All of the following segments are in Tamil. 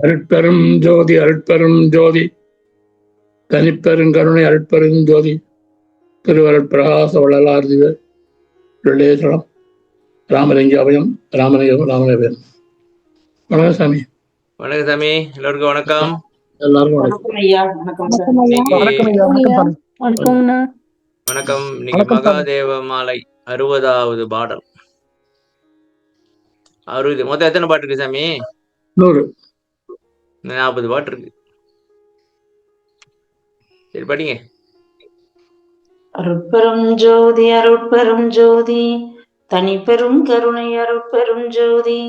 அருட்பெரும் ஜோதி அருட்பெரும் ஜோதி தனிப்பெருங்கருணை அருட்பெரும் ஜோதி திருவருட்பிரகாச வள்ளலார் வெள்ளேஸ்வரம் ராமலிங்க அபயம் ராமலிங்கம் ராமலிங்கம். வணக்கம் சாமி. வணக்கம் சாமி, எல்லோருக்கும் வணக்கம். எல்லாருக்கும் வணக்கம். இன்னைக்கு மகாதேவ மாலை 60வது பாடல். 60 மொத்தம் எத்தனை பாட்டு இருக்கு சாமி? 40 பாட்டு இருக்கு. சரி படிங்க. அருட்பெரும் ஜோதி அருட்பெரும் ஜோதி தனிப்பெரும் கருணை அருட்பெரும் ஜோதி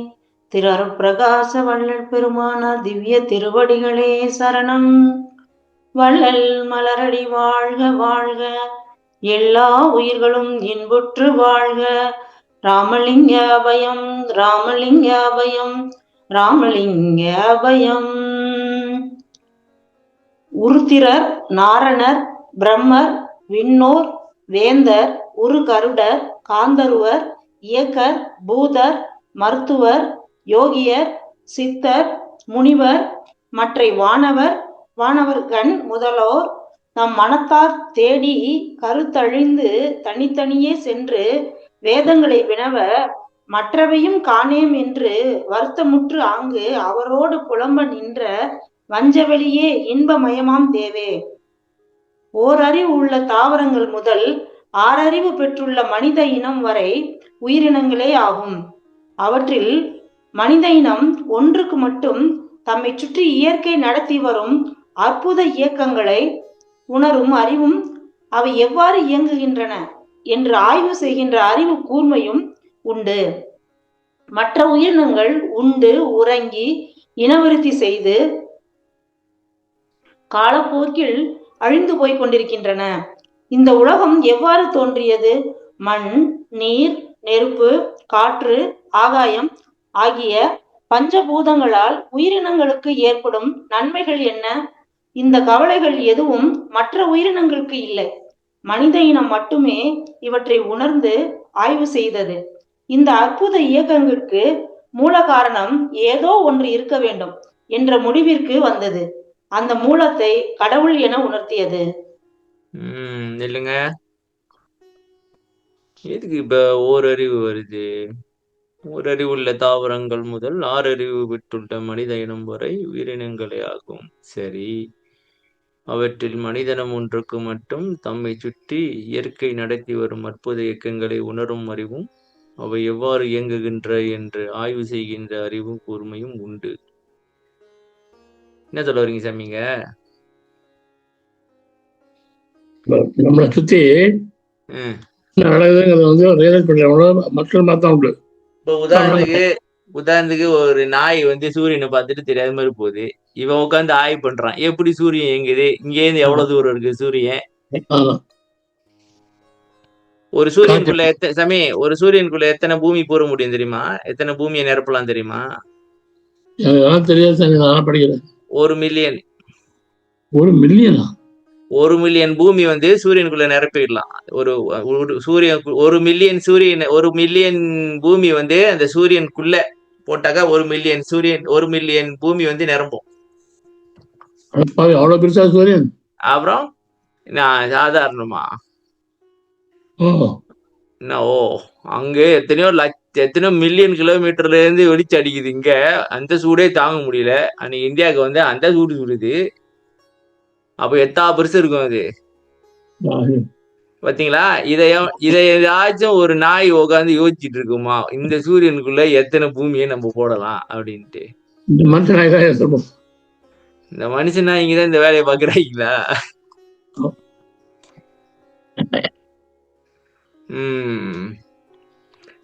திரு அருட்பிரகாச வள்ளல் பெருமானார் திவ்ய திருவடிகளே சரணம். வள்ளல் மலரடி வாழ்க வாழ்க, எல்லா உயிர்களும் இன்புற்று வாழ்க. ராமலிங்க அபயம் ராமலிங்க அபயம் ராமலிங்க அபயம். உருத்திரர், நாரணர், பிரம்மர், விண்ணோர், வேந்தர், உரு கருடர், காந்தருவர், இயக்கர், பூதர், மருத்துவர், யோகியர், சித்தர், முனிவர், மற்றை வானவர்கண் முதலோர் தம் மனத்தார் தேடி கருத்தழிந்து தனித்தனியே சென்று வேதங்களை வினவ மற்றவையும் காணேம் என்று வருத்தமுற்று ஆங்கு அவரோடு புலம்ப நின்ற வஞ்சவெளியே இன்பமயமாம் தேவே. ஓரறிவு உள்ள தாவரங்கள் முதல் 6 அறிவு பெற்றுள்ள மனித இனம் வரை உயிரினங்களே ஆகும். அவற்றில் மனித இனம் ஒன்றுக்கு மட்டும் தம்மை சுற்றி இயற்கை நடத்தி வரும் அற்புத இயக்கங்களை உணரும் அறிவும் அவை எவ்வாறு இயங்குகின்றன என்று ஆய்வு செய்கின்ற அறிவு கூர்மையும் உண்டு. மற்ற உயிரினங்கள் உண்டு உறங்கி இனவிருத்தி செய்து காலப்போக்கில் அழிந்து போய் கொண்டிருக்கின்றன. இந்த உலகம் எவ்வாறு தோன்றியது? மண், நீர், நெருப்பு, காற்று, ஆகாயம் ஆகிய பஞ்சபூதங்களால் உயிரினங்களுக்கு ஏற்படும் நன்மைகள் என்ன? இந்த கவலைகள் எதுவும் மற்ற உயிரினங்களுக்கு இல்லை. மனித இனம் மட்டுமே இவற்றை உணர்ந்து ஆய்வு செய்தது. இந்த அற்புத இயக்கங்களுக்கு மூல காரணம் ஏதோ ஒன்று இருக்க வேண்டும் என்ற முடிவிற்கு வந்தது. அந்த மூலத்தை கடவுள் என உணர்த்தியது. இல்லைங்க, எதுக்கு இப்ப ஓரறிவு வருது? ஓரறிவு உள்ள தாவரங்கள் முதல் 6 அறிவு பெற்றுள்ள மனித இனம் வரை உயிரினங்களே ஆகும். சரி, அவற்றில் மனிதனம் ஒன்றுக்கு மட்டும் தம்மை சுற்றி இயற்கை நடத்தி வரும் அற்புத இயக்கங்களை உணரும் அறிவும் அவை எவ்வாறு இயங்குகின்ற என்று ஆய்வு செய்கின்ற அறிவும் கூர்மையும் உண்டு. என்ன சொல்ல வரீங்க சாமிங்க? நம்மளை சுத்தி மக்கள் பார்த்தா உண்டு. இப்போ உதாரணத்துக்கு ஒரு நாய் சூரியனை பார்த்துட்டு தெரியாத மாதிரி போகுது. இவன் உட்காந்து ஆய்வு பண்றான், எப்படி சூரியன் இயங்குது, இங்க இருந்து எவ்வளவு தூரம் இருக்கு சூரியன். ஒரு சூரியனுக்குள்ள எத்தனை பூமி போற முடியும் தெரியுமா? எத்தனை பூமியை நிரப்பலாம் தெரியுமா? தெரியாது. 1 மில்லியன். 1 மில்லியனா? 1 மில்லியன் பூமி சூரியனுக்குள்ள நிரப்பிடலாம். ஒரு மில்லியன் பூமி அந்த சூரியனுக்குள்ள போட்டாக்கா 1 மில்லியன் பூமி நிரம்பும். அவ்வளவு பெருசா சூரியன்? அப்புறம் சாதாரணமா அங்க எத்தனையோ மில்லியன் கிலோமீட்டர்ல இருந்து வெடிச்சு அடிக்குது. இங்க அந்த சூடே தாங்க முடியல. அன்னைக்கு இந்தியாவுக்கு அந்த சூடு சுடுது. அப்ப எத்தா பெருசு இருக்கும் அது, பாத்தீங்களா? இதை ஏதாச்சும் ஒரு நாய் உட்காந்து யோசிச்சுட்டு இருக்குமா, இந்த சூரியனுக்குள்ள எத்தனை பூமியை நம்ம போடலாம் அப்படின்ட்டு? இந்த மனுஷனா இங்கதான் இந்த வேலையை பாக்குறாங்களா?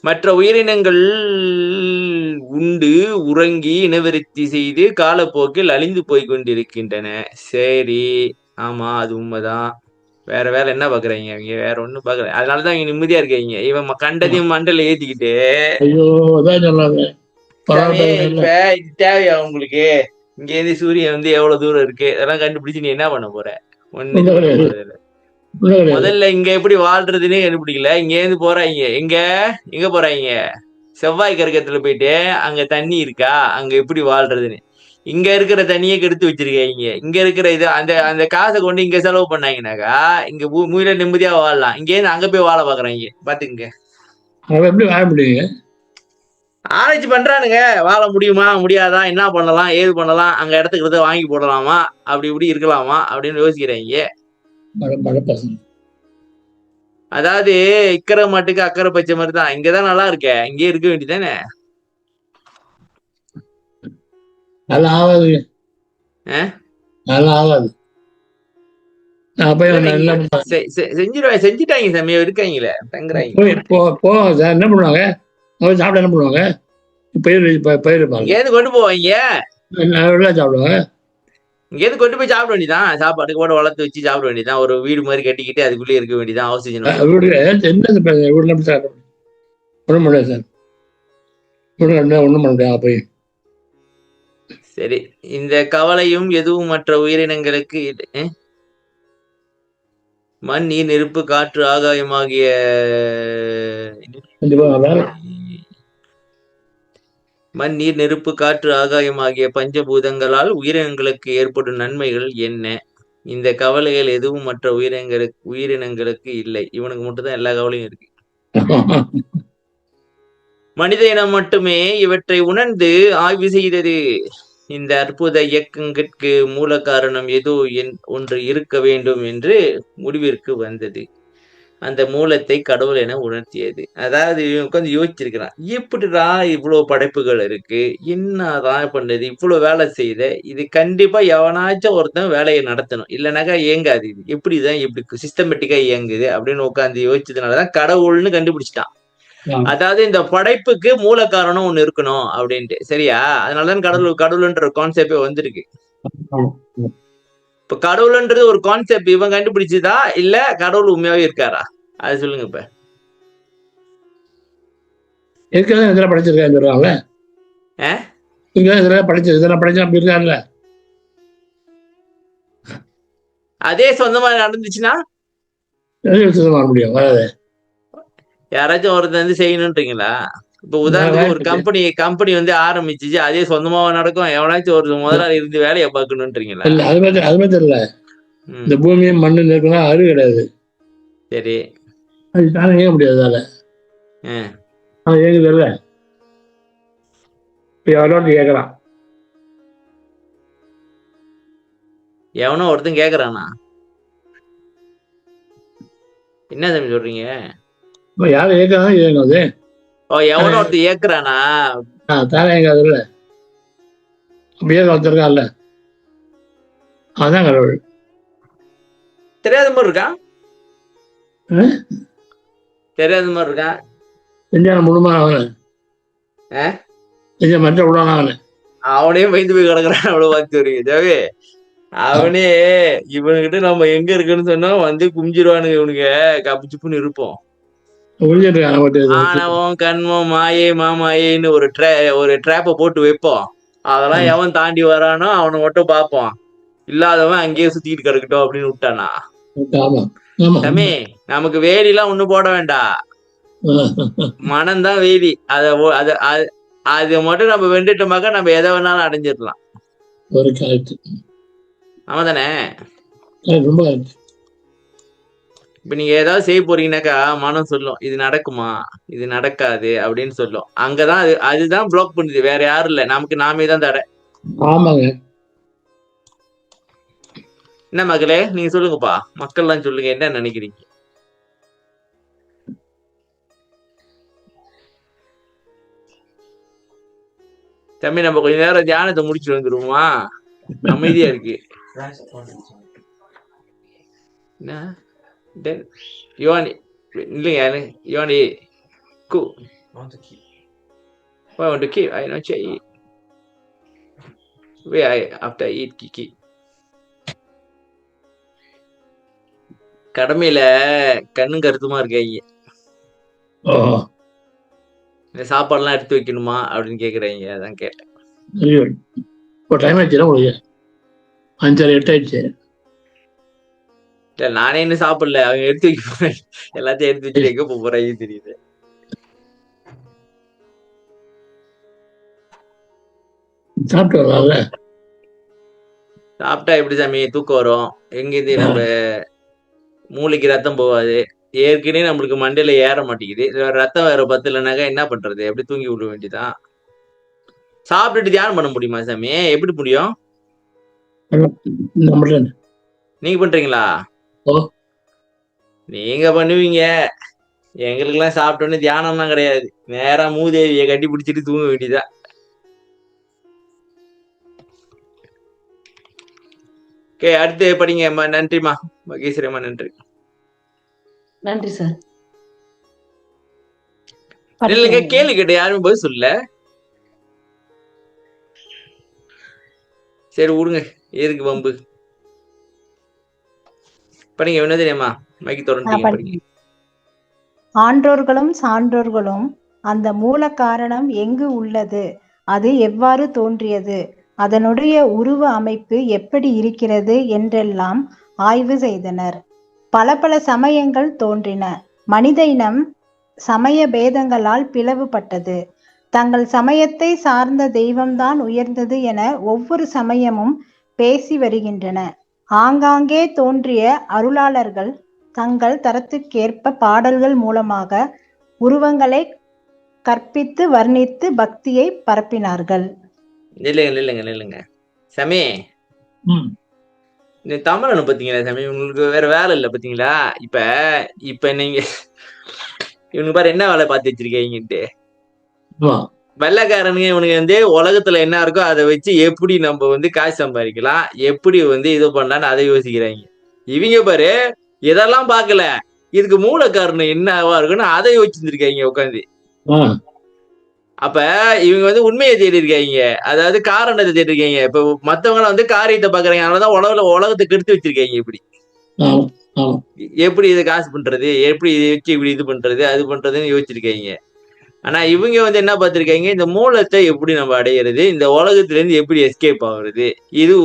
மற்ற உயிரினங்கள் உண்டு உறங்கி இனவிருத்தி செய்து காலப்போக்கில் அழிந்து போய் கொண்டிருக்கின்றன. சரி, ஆமா, அது உண்மைதான். வேற வேலை என்ன பாக்குறீங்க? அவங்க வேற ஒண்ணும் பாக்குறேன். அதனாலதான் இங்க நிம்மதியா இருக்கீங்க. இவன் கண்டதையும் மண்டல ஏத்திக்கிட்டு இப்ப இது தேவையா உங்களுக்கு? இங்க இருந்து சூரியன் எவ்வளவு தூரம் இருக்கு அதெல்லாம் கண்டுபிடிச்சு நீ என்ன பண்ண போற? ஒண்ணு முதல்ல இங்க எப்படி வாழ்றதுன்னு கண்டுபிடிக்கல. இங்க இருந்து போறாங்க, எங்க போறாங்க? செவ்வாய் கிரகத்துல போயிட்டு அங்க தண்ணி இருக்கா, அங்க எப்படி வாழ்றதுன்னு. இங்க இருக்கிற தண்ணியை கெடுத்து வச்சிருக்கீங்க. இங்க இருக்கிற இது அந்த அந்த காசை கொண்டு இங்க செலவு பண்ணாங்கனாக்கா இங்க மூயில நிம்மதியா வாழலாம். இங்க இருந்து அங்க போய் வாழ பாக்குறாங்க. பாத்துங்க. அவன் எப்படி வாழ முடியுங்க? ஆராய்ச்சி பண்றானுங்க. வாழ முடியுமா முடியாதா, என்ன பண்ணலாம் ஏது பண்ணலாம், அங்க இடத்துக்கு வாங்கி போடலாமா, அப்படி இப்படி இருக்கலாமா அப்படின்னு யோசிக்கிறாங்க. பசங்க அதாவது இக்கரை மாட்டுக்கு அக்கறை பச்சை மாதிரி தான். இங்கதான் நல்லா இருக்க, இங்கே இருக்க வேண்டியதானே. நல்லா ஆகாதுங்க. நல்லா ஆகாது. செஞ்சுட்டாங்க சமயம் இருக்காங்களே தங்குறாங்க. போவாங்க சார். என்ன பண்ணுவாங்க? அவங்க சாப்பிட என்ன பண்ணுவாங்க? பயிர் ஏது கொண்டு போவாங்க, சாப்பிடுவாங்க. இங்கேருந்து கொண்டு போய் சாப்பிட வேண்டியதான். சாப்பாட்டுக்கு கூட வளர்த்து வச்சு சாப்பிட வேண்டியதான். ஒரு வீடு மாதிரி கட்டிக்கிட்டு அதுக்குள்ளே இருக்க வேண்டியதான். ஆக்சிஜன் வீடுல சார் ஒண்ணும் முடியாது சார். ஒண்ணும் பண்ண முடியாது போய். சரி, இந்த கவலையும் எதுவும் மற்ற உயிரினங்களுக்கு மண், நீர், நெருப்பு, காற்று, ஆகாயம் ஆகிய மண், நீர், நெருப்பு, காற்று, ஆகாயம் ஆகிய பஞ்சபூதங்களால் உயிரினங்களுக்கு ஏற்படும் நன்மைகள் என்ன? இந்த கவலைகள் எதுவும் மற்ற உயிரினங்களுக்கு இல்லை. இவனுக்கு மட்டும்தான் எல்லா கவலையும் இருக்கு. மனித இனம் மட்டுமே இவற்றை உணர்ந்து ஆய்வு செய்தது. இந்த அற்புத இயக்கங்களுக்கு மூல காரணம் ஏதோ ஒன்று இருக்க வேண்டும் என்று முடிவிற்கு வந்தது. அந்த மூலத்தை கடவுள் என உணர்த்தியது. அதாவது உட்காந்து யோசிச்சிருக்கிறான், எப்படிடா இவ்வளவு படைப்புகள் இருக்கு, என்னதான் பண்ணது, இவ்வளவு வேலை செய்த, இது கண்டிப்பா எவனாச்சும் ஒருத்தன் வேலையை நடத்தணும், இல்லைனாக்கா இயங்காது. இது எப்படிதான் இப்படி சிஸ்டமேட்டிக்கா இயங்குது அப்படின்னு உட்காந்து யோசிச்சதுனாலதான் கடவுள்னு கண்டுபிடிச்சிட்டான். அதாவது இந்த படைப்புக்கு மூல காரணம் ஒண்ணு இருக்கணும் அப்படின்ட்டு. சரியா? அதனாலதான் கடவுள்ன்ற கான்செப்டே வந்திருக்கு. இப்ப கடவுள்ன்றது ஒரு கான்செப்ட் இவன் கண்டுபிடிச்சதா இல்ல கடவுள் உண்மையாவே இருக்காரா? அது சொல்லுங்க. இப்ப இதெல்லாம் படைச்சிருக்கான்னு சொல்றாங்கல்ல. இதெல்லாம் படைச்சு அப்படி இருக்காருல்ல. அதே சொந்தமா நடந்துச்சுன்னா வர முடியும். வராது. யாராச்சும் ஒருத்தர் வந்து செய்யணும்ன்றீங்களா? இப்ப உதாரணத்துக்கு ஒரு கம்பெனி வந்து ஆரம்பிச்சிச்சு, அதே சொந்தமா நடக்கும். எவனாச்சும் ஒரு முதலாளி இருந்து வேலையை பார்க்கணும்ன்றீங்களா? அது மாதிரி தெரியல. இந்த பூமியும் மண்ணு இருக்குன்னா அது கிடையாது. சரி, அது தானே இயங்க முடியாது. இயங்குது இல்ல. எவ்வளோ கேட்கறான், எவனோ ஒருத்தன் கேக்குறானா? என்ன தம்பி சொல்றீங்க? யாரும் இயக்காதான் இயங்காது. எவனோ ஒருத்தர் இயக்குறானா? தானே இயங்காது இல்ல. இயக்க ஒருத்தருக்கான்ல, அதான் கடவுள். தெரியாத மாதிரி இருக்கான். தெரியாத மாதிரி இருக்கான். செஞ்சான முழுமா அவனு செஞ்ச மற்ற விடான அவனு அவனே பயந்து போய் கிடக்குறான். அவ்வளவு பார்த்து வருவீங்க தேவே. அவனே இவனுக்கிட்ட நம்ம எங்க இருக்குன்னு சொன்னா வந்து குமிஞ்சிருவானுங்க. இவனுங்க கப்புச்சுப்புன்னு இருப்போம். ஆணவம், கண்மம், மாயை, மாமாயின்னு ஒரு ட்ராப்பை போட்டு வைப்போம். அதெல்லாம் எவன் தாண்டி வரானோ அவனை மட்டும் பார்ப்போம். இல்லாதவன் அங்கேயே சுத்திட்டு கிடக்கட்டும் அப்படின்னு விட்டானா? தம்பி, நமக்கு வேலிலாம் ஒண்ணு போட வேண்டாம். மனம்தான் வேலி. அது மட்டும் நம்ம வெண்டுட்டோமாக்கா நம்ம எதை வேணாலும் அடைஞ்சிடலாம். ஆமா தானே? இப்ப நீங்க ஏதாவது செய்ய போறீங்கன்னாக்கா மனம் சொல்லும், இது நடக்குமா, இது நடக்காது அப்படின்னு சொல்லும். அங்கதான் அதுதான் பிளாக் பண்ணுது. வேற யாரும் இல்ல, நமக்கு நாமே தான் தடை. ஆமாங்க. என்ன மகளே, நீங்க சொல்லுங்கப்பா. மக்கள்லாம் சொல்லுங்க, என்ன நினைக்கிறீங்க? தம்பி, நம்ம கொஞ்ச நேரம் தியானத்தை முடிச்சுட்டு வந்துருவோமா? அமைதியா இருக்கு. யோனி இல்லைங்க, யோனி cool. Want to keep. Why want to keep? I not check eat. Where I after eat kiki. கடமையில கண்ணும் கருத்துமா இருக்காங்க. இந்த சாப்பாடுலாம் எடுத்து வைக்கணுமா அப்படின்னு கேக்குறாங்க. அதான் கேட்டேன். டைம் ஆயிடுச்சு உங்களுக்கு? 5:30 ஆயிடுச்சு. இல்ல, நானே இன்னும் சாப்பிடல. அவங்க எடுத்து வைக்க போறேன். எல்லாத்தையும் எடுத்து வச்சுட்டு எங்க போறாங்க தெரியுது. சாப்பிட்டு வரலாம்ல. சாப்பிட்டா எப்படி சாமி தூக்கம் வரும்? எங்கேருந்து நம்ம மூளைக்கு ரத்தம் போகாது. ஏற்கனவே நம்மளுக்கு மண்டையில ஏற மாட்டேங்குது. இதுல ரத்தம் வேற பத்தலைனாக்கா என்ன பண்றது? எப்படி தூங்கி விட வேண்டியதான். சாப்பிட்டுட்டு தியானம் பண்ண முடியுமா சாமி? எப்படி முடியும்? நம்மள நீங்க பண்றீங்களா? ஓ நீங்க பண்ணுவீங்க. எங்களுக்கெல்லாம் சாப்பிட்டோன்னே தியானம்லாம் கிடையாது. நேரா மூதேவியை கட்டி பிடிச்சிட்டு தூங்க வேண்டியதான். ஓகே, அடுத்து படிங்க அம்மா. நன்றிம்மா மகேஸ்வரி அம்மா, நன்றி. நன்றி சார். இல்லைங்க, படிக்கிறேன். கேள்வி கேட்ட யாருமே பதில் சொல்லல. சரி விடுங்க, எதுக்கு வம்பு. படிங்க வினோதினியம்மா, மைக்கு தொடர்ந்துட்டீங்க, படிங்க. ஆன்றோர்களும் சான்றோர்களும் அந்த மூல காரணம் எங்கு உள்ளது, அது எவ்வாறு தோன்றியது, அதனுடைய உருவ அமைப்பு எப்படி இருக்கிறது என்றெல்லாம் ஆய்வு செய்தனர். பல பல சமயங்கள் தோன்றின. மனித இனம் சமய பேதங்களால் பிளவுபட்டது. தங்கள் சமயத்தை சார்ந்த தெய்வம்தான் உயர்ந்தது என ஒவ்வொரு சமயமும் பேசி வருகின்றன. ஆங்காங்கே தோன்றிய அருளாளர்கள் தங்கள் தரத்துக்கேற்ப பாடல்கள் மூலமாக உருவங்களை கற்பித்து வர்ணித்து பக்தியை பரப்பினார்கள். இல்லைங்க சாமி, இந்த தமிழனு பாத்தீங்களா சாமி, உங்களுக்கு வேற வேலை இல்லை பாத்தீங்களா? இப்ப நீங்க இவனுக்கு பாரு என்ன வேலை பார்த்து வச்சிருக்கீங்கன்ட்டு. வெள்ளைக்காரனுங்க இவனுக்கு உலகத்துல என்ன இருக்கோ அதை வச்சு எப்படி நம்ம காசு சம்பாதிக்கலாம், எப்படி இது பண்ணலான்னு அதை யோசிக்கிறாங்க. இவங்க பாரு இதெல்லாம் பார்க்கல, இதுக்கு மூல காரணம் என்னவா இருக்குன்னு அதை யோசிச்சிருக்காங்க உட்காந்து. அப்ப இவங்க உண்மையை தேடி இருக்காங்க, அதாவது காரணத்தை தேடி இருக்காங்க. இப்ப மத்தவங்க காரியத்தை பாக்குறாங்க, அதனாலதான் உலகத்தை கெடுத்து வச்சிருக்காங்க. எப்படி இதை காசு பண்றது, எப்படி இதை வச்சு இப்படி இது பண்றது அது பண்றதுன்னு யோசிச்சிருக்காங்க. ஆனா இவங்க என்ன பார்த்திருக்காங்க, இந்த மூலத்தை எப்படி நம்ம அடையிறது, இந்த உலகத்துல இருந்து எப்படி எஸ்கேப் ஆகுறது. இது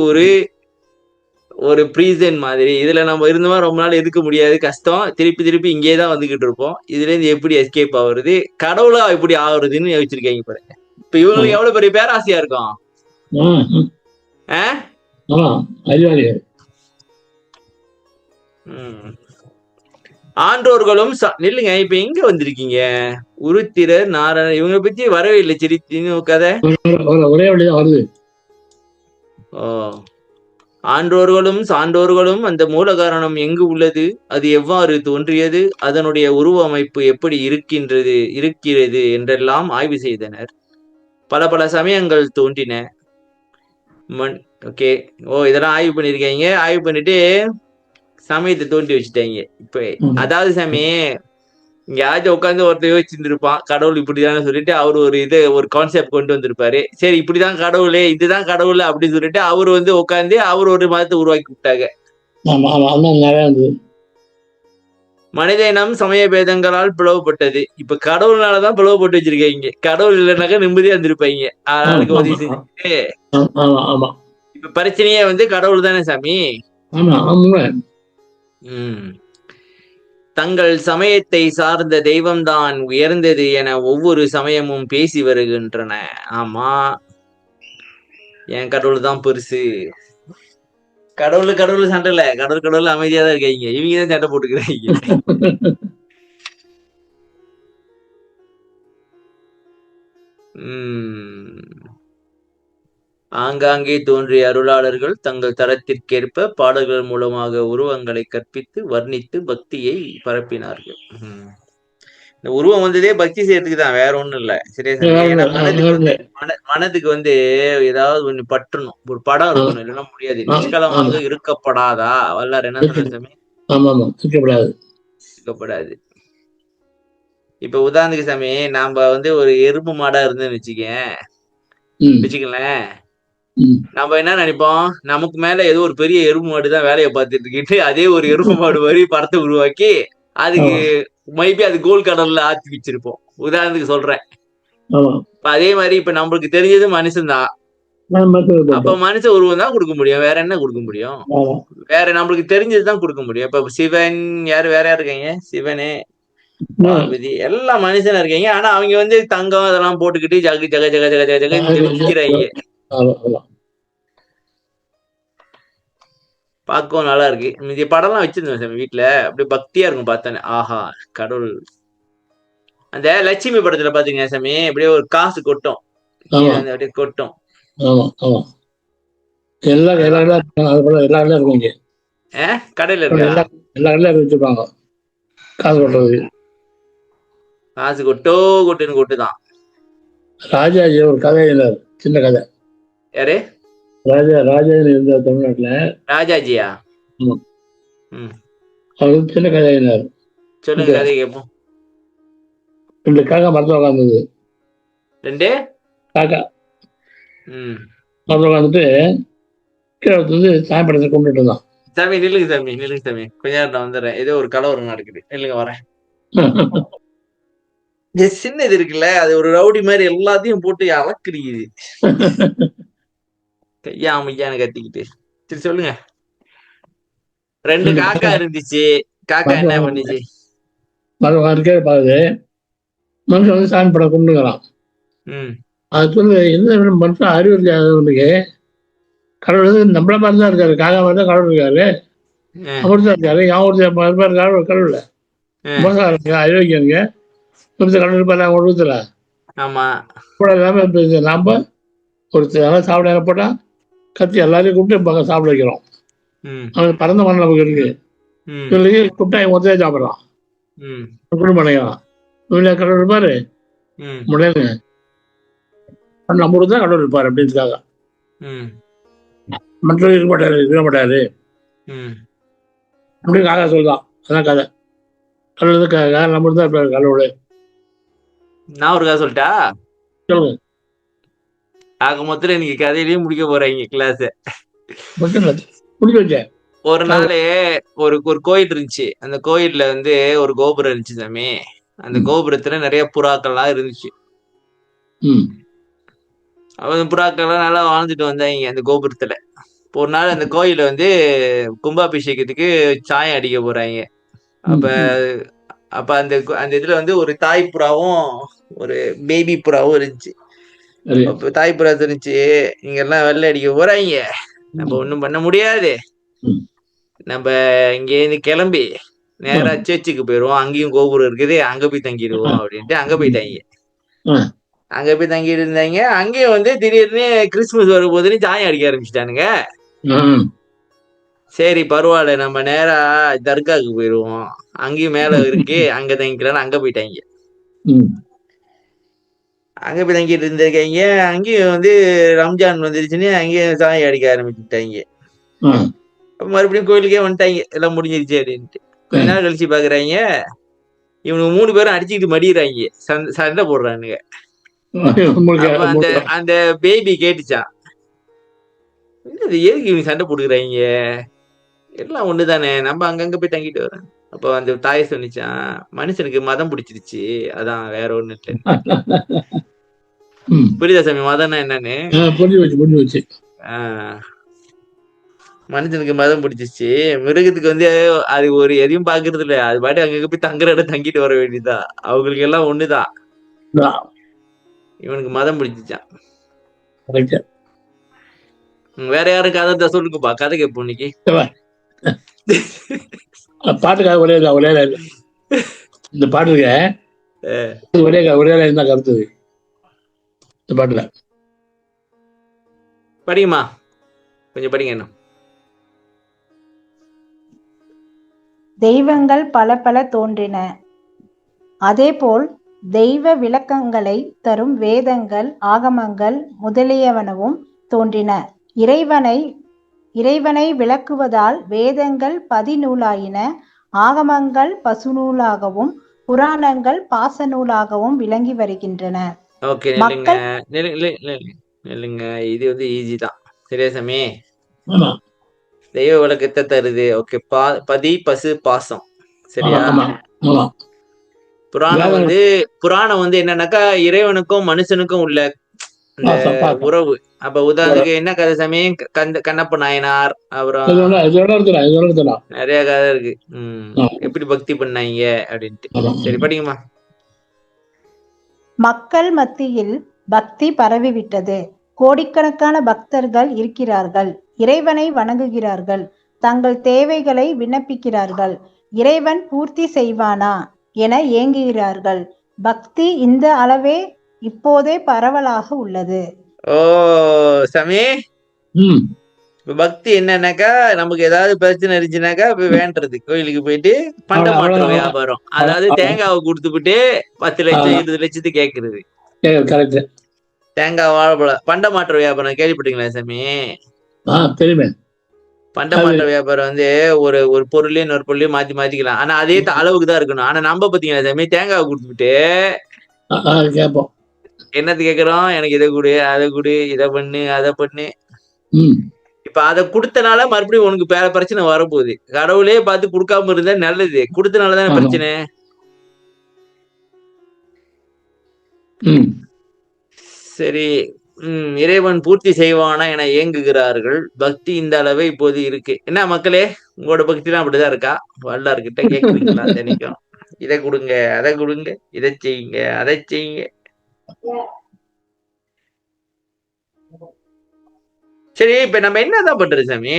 ஒரு ப்ரீசன் மாதிரி. இதுல நம்ம இருந்தோமா ரொம்ப நாள் எதுக்க முடியாது, கஷ்டம். திருப்பி இங்கேதான் வந்துகிட்டு இருப்போம். இதுல இருந்து எப்படி எஸ்கேப் ஆகுறது, கடவுளா எப்படி ஆகுறதுன்னு யோசிச்சிருக்காங்க பாருங்க. இப்ப இவங்களுக்கு எவ்வளவு பெரிய பேராசையா இருக்கும். ஆன்றோர்களும் நில்லுங்க. இப்ப எங்க வந்திருக்கீங்க? உருத்திரர், நாராயணன் இவங்க பத்தி வரவே இல்லை. சரி கதை வருது. ஆன்றோர்களும் சான்றோர்களும் அந்த மூல காரணம் எங்கு உள்ளது, அது எவ்வாறு தோன்றியது, அதனுடைய உருவ அமைப்பு எப்படி இருக்கிறது என்றெல்லாம் ஆய்வு செய்தனர். பல பல சமயங்கள் தோன்றின. ஓகே, இதெல்லாம் ஆய்வு பண்ணிருக்காங்க. ஆய்வு பண்ணிட்டு சமயத்தை தோண்டி வச்சுட்டாங்க. இப்ப அதாவது சாமி, இங்கேயாச்சும் உட்காந்து ஒருத்தர் யோசிச்சுட்டு இருப்பான், கடவுள் இப்படிதான் சொல்லிட்டு அவர் ஒரு கான்செப்ட் கொண்டு வந்திருப்பாரு. சரி இப்படிதான் கடவுளே, இதுதான் கடவுள் அப்படின்னு சொல்லிட்டு அவர் உட்காந்து அவர் ஒரு மதத்தை உருவாக்கி விட்டாங்க. மனித இனம் சமய பேதங்களால் பிளவுபட்டது. இப்ப கடவுள்னாலதான் பிளவுபட்டு வச்சிருக்காங்க. கடவுள் இல்லைனாக்கா நிம்மதியா இருந்திருப்பாங்க. ஆளுக்கு உதவி செஞ்சுட்டு. இப்ப பிரச்சனையே கடவுள் தானே சாமி. தங்கள் சமயத்தை சார்ந்த தெய்வம்தான் உயர்ந்தது என ஒவ்வொரு சமயமும் பேசி வருகின்றன. ஆமா, என் கடவுள் தான் பெருசு. கடவுள் சண்டை இல்ல, கடவுள் அமைதியா தான் இருக்காங்க. இவங்க தான் சண்டை போட்டுக்கிறாங்க. ஆங்காங்கே தோன்றிய அருளாளர்கள் தங்கள் தரத்திற்கேற்ப பாடல்கள் மூலமாக உருவங்களை கற்பித்து வர்ணித்து பக்தியை பரப்பினார்கள். இந்த உருவம் வந்ததே பக்தி செய்யறதுக்கு தான், வேற ஒண்ணும் இல்ல. சரியா? மனதுக்கு ஏதாவது ஒண்ணு பற்றணும், ஒரு படம் இருக்கணும், இல்லைன்னா முடியாது. நிஷ்கலமாக இருக்கப்படாதா வல்லார் என்ன சொல்றாரு? இருக்கப்படாது. இப்ப உதாரணத்துக்கு சாமி, நாம ஒரு எறும்பு மாடா இருந்துன்னு வச்சுக்கலேன். நம்ம என்ன நினைப்போம், நமக்கு மேல ஏதோ ஒரு பெரிய எறும்பு மாடுதான் வேலையை பார்த்துட்டு இருக்கிட்டு அதே ஒரு எறும்பு மாடு மாதிரி படத்தை உருவாக்கி அதுக்கு மைபி அது கோல் கடல்ல ஆத்தி வச்சிருப்போம். உதாரணத்துக்கு சொல்றேன். அதே மாதிரி இப்ப நம்மளுக்கு தெரிஞ்சது மனுஷன் தான். அப்ப மனுஷ உருவம் தான் கொடுக்க முடியும், வேற என்ன கொடுக்க முடியும்? வேற நம்மளுக்கு தெரிஞ்சதுதான் கொடுக்க முடியும். இப்ப சிவன் வேற யாரு இருக்கீங்க? சிவனு, பார்வதி எல்லாம் மனுஷனா இருக்கீங்க. ஆனா அவங்க தங்கம் அதெல்லாம் போட்டுக்கிட்டு ஜக ஜக ஜக ஜக ஜக விற்கிறாங்க. பார்க்கவும் நல்லா இருக்கு. இந்த படம்லாம் வச்சிருந்தேன் சாமி வீட்டுல. அப்படியே பக்தியா இருக்கும் பார்த்தானே. ஆஹா கடவுள். அந்த லட்சுமி படத்துல பாத்தீங்க சாமி, அப்படியே ஒரு காசு கொட்டும். கீழே ஆமா வந்து அப்படியே கொட்டும். ஆமா ஆமா எல்லா எல்லா அதெல்லாம் இடம் இருக்கும். அது போல எல்லா இடம் இருக்கும் இங்கே. கடையில இருக்கா? எல்லா எல்லா இடம் வச்சிருப்பாங்க காசு கொட்டுறது. காசு கொட்டுன்னு கொட்டுதான். ராஜாஜி ஒரு கதை எழுதினார், சின்ன கதை. யாரு? ராஜாஜி இருந்த தமிழ்நாட்டுல. ராஜாஜியா? ஆமா. ம். அவர் வந்து சின்ன கதை எழுதினார். சொல்லுங்க கதை கேட்போம். 2 காக்கா மரத்தில் உட்காந்துது. 2 காக்கா ம். மரத்தில் உட்காந்துட்டு கீழே வந்து சாயப்படத்தை கொண்டுட்டு இருந்தான். சாமி நில்லுங்க சாமி. கொஞ்ச நேரம் நான் வந்துடுறேன். ஏதோ ஒரு கலவரம் நடக்குது. நில்லுங்க வரேன். இந்த சின்ன இது இருக்குல்ல, அது ஒரு ரவுடி மாதிரி எல்லாத்தையும் போட்டு அளக்குறியுது. கையா அமையான்னு கத்திக்கிட்டு. சரி சொல்லுங்க. 2 காக்கா இருந்துச்சு. காக்கா என்ன பண்ணுச்சு? மரம் உட்காந்துக்கே பாக்குது. மனுஷன் வந்து சாமி படம் கொண்டுக்கிறான். ம். அது சொல்லு, என்ன மனுஷன் அறிவு இருக்காதுக்கு. கடவுள் வந்து நம்மள மாதிரி தான் இருக்காரு. காக்கா மாதிரி தான் கடவுள் இருக்காரு. அப்படித்தான் இருக்காரு. யாரும் கடவுள் மோசம் இருக்கா, அறிவிக்கணுங்க. கடவுள் இருப்பாரு உலகத்துல. ஆமா. கூட இல்லாம நாம ஒருத்தர் சாப்பிட போட்டா கத்தி எல்லாரையும் கூப்பிட்டு சாப்பிட வைக்கிறோம். அவன் பறந்த மனம் நமக்கு இருக்கு. சொல்லி கூப்பிட்டா இவன் ஒத்தையா சாப்பிட்றான். குடும்பம் பண்ணிக்கிறான். இவங்கள கடவுள் இருப்பாரு முடியாதுங்க. நம்ம ஊர் தான் கடவுள் இருப்பாரு அப்படின்றதுக்காக. மற்றவர்கள் இருக்க மாட்டாரு அப்படின்னு காக்கா சொல்லுதான். அதான் கதை. கடவுள் நம்ம ஊர் தான் இருப்பாரு கடவுள். நான் ஒரு கதை சொல்லிட்டா? சொல்லுங்க. ஆக மொத்தம் இன்னைக்கு கதையிலயும் முடிக்க போறீங்க கிளாஸ். முடிக்க வச்சேன். ஒரு நாள் ஒரு கோயில் இருந்துச்சு. அந்த கோயில்ல வந்து ஒரு கோபுரம் இருந்துச்சு சாமி. அந்த கோபுரத்துல நிறைய புறாக்கள்லாம் இருந்துச்சு. அவன் புறாக்கள்லாம் நல்லா வாழ்ந்துட்டு வந்தாங்க அந்த கோபுரத்துல. ஒரு நாள் அந்த கோயில வந்து கும்பாபிஷேகத்துக்கு சாயம் அடிக்க போறாங்க. அப்ப அந்த இதுல வந்து ஒரு தாய் புறாவும் ஒரு பேபி புறாவும் இருந்துச்சு. அப்ப தாய் புறா இருந்துச்சு, இங்க எல்லாம் வெள்ளை அடிக்க போறாங்க, நம்ம ஒண்ணும் பண்ண முடியாது, நம்ம இங்க இருந்து கிளம்பி நேரா சர்ச்சுக்கு போயிருவோம், அங்கேயும் கோபுரம் இருக்குது, அங்க போய் தங்கிடுவோம் அப்படின்ட்டு அங்க போயிட்டாங்க. அங்க போய் தங்கிட்டு இருந்தாங்க. அங்கேயும் வந்து திடீர்னு கிறிஸ்துமஸ் வரும்போதுன்னு சாயம் அடிக்க ஆரம்பிச்சுட்டானுங்க. சரி பரவாயில்ல, நம்ம நேரா தர்காவுக்கு போயிருவோம், அங்கேயும் மேல இருக்கு, அங்க தங்கிக்கலான்னு அங்க போயிட்டாங்க. அங்க போய் தங்கிட்டு இருந்திருக்காங்க. அங்கேயும் வந்து ரம்ஜான் வந்துருச்சுன்னு அங்கேயும் சாயம் அடிக்க ஆரம்பிச்சுட்டாங்க. மறுபடியும் கோயிலுக்கே வந்துட்டாங்க, எல்லாம் முடிஞ்சிருச்சு அப்படின்ட்டு. கொஞ்ச நாள் கழிச்சு பாக்குறாங்க, இவனுக்கு 3 பேரும் அடிச்சுக்கிட்டு மடிறாங்க, சண்டை போடுறானுங்க. அந்த பேபி கேட்டுச்சான், எதுக்கு இவங்க சண்டை போடுறாங்க, எல்லாம் ஒண்ணுதானே, நம்ம அங்கங்க போய் தங்கிட்டு வரோம். அப்போ அந்த தாய் சொன்னிச்சான், மனுஷனுக்கு மதம் பிடிச்சிருச்சு, அதான் வேற ஒண்ணு இல்லை. புரியுதா சாமி மதம்னா என்னன்னு? புரிஞ்சு. மனுஷனுக்கு மதம் பிடிச்சிருச்சு, மிருகத்துக்கு வந்து அது ஒரு எதையும் பாக்குறது இல்ல, அது பாட்டு அங்க போய் தங்குற இடம் தங்கிட்டு வர வேண்டியதுதான், அவங்களுக்கு எல்லாம் ஒண்ணுதான். இவனுக்கு மதம் பிடிச்சிச்சான். வேற யாரும் கதை சொல்லுங்கப்பா, கதை கேட்போம் இன்னைக்கு. பாட்டுக்காக ஒரே இந்த பாட்டுக்க ஒரே தான் கருத்து. இந்த பாட்டுல படிங்கம்மா, கொஞ்சம் படிங்க. என்ன தெய்வங்கள் பல பல தோன்றின, அதேபோல் தெய்வ விளக்கங்களை தரும் வேதங்கள், ஆகமங்கள் முதலியவனவும் தோன்றின. இறைவனை விளக்குவதால் வேதங்கள் பதிநூலாயின, ஆகமங்கள் பசுநூலாகவும் புராணங்கள் பாசநூலாகவும் விளங்கி வருகின்றன. ஓகே, இல்லைங்க, இது வந்து ஈஸி தான். சரியா சாமி? தெய்வ விளக்கத்தை தருது. ஓகே, பதி பசு பாசம். சரியா? புராணம் வந்து என்னன்னாக்கா இறைவனுக்கும் மனுஷனுக்கும் உள்ள உறவு. அப்ப உதாரணத்துக்கு என்ன கதை சாமி? கண்ணப்ப நாயனார், அப்புறம் நிறைய கதை இருக்கு, எப்படி பக்தி பண்ணாங்க அப்படின்ட்டு. சரி படிங்கம்மா. மக்கள் மத்தியில் பக்தி பரவிவிட்டது. கோடிக்கணக்கான பக்தர்கள் இருக்கிறார்கள், இறைவனை வணங்குகிறார்கள். தங்கள் தேவைகளை விண்ணப்பிக்கிறார்கள். இறைவன் பூர்த்தி செய்வானா என ஏங்குகிறார்கள். பக்தி இந்த அளவே இப்போதே பரவலாக உள்ளது. ஓ சாமி, ம் இப்ப பக்தி என்னன்னாக்கா, நமக்கு ஏதாவது பிரச்சனை இருந்துச்சுனாக்கா இப்ப வேண்டது கோயிலுக்கு போயிட்டு பண்ட மாற்ற அவ்வளவுதான். வியாபாரம். அதாவது தேங்காவை கொடுத்துட்டு 10 லட்சம் 20 லட்சத்துக்கு கேட்கறது. கரெக்ட். தேங்காய் வாழைப்பழம் பண்ட மாற்ற வியாபாரம் கேள்விப்பட்டீங்களா சாமி? தெரியுமே. பண்ட மாற்ற வியாபாரம் வந்து ஒரு ஒரு பொருளையும் இன்னொரு பொருளையும் மாத்திக்கலாம். ஆனா அதே அளவுக்கு தான் இருக்கணும். ஆனா நம்ம பாத்தீங்களா சாமி, தேங்காவை கொடுத்துட்டு கேட்போம். என்னது கேக்குறோம், எனக்கு இதை கொடு, அதை கொடு, இதை பண்ணு, அதை பண்ணு. ம் இப்ப அதை கொடுத்தனால மறுபடியும் உனக்கு பிரச்சனை வரப்போகுது. கடவுளே பார்த்து கொடுக்காம இருந்தா நல்லது, கொடுத்தனாலதானே ஆமா. பிரச்சனை. ம் சரி. இறைவன் பூர்த்தி செய்வானா என ஏங்குகிறார்கள். பக்தி இந்த அளவே இப்போது இருக்கு. என்ன மக்களே, உங்களோட பக்தி எல்லாம் அப்படிதான் இருக்கா? வல்லார்கிட்ட கேக்குறீங்களா தினைக்கும்? இதை கொடுங்க, அதை கொடுங்க, இதை செய்யுங்க, அதை செய்யுங்க. சரி, இப்ப நம்ம என்னதான் பண்றது சாமி?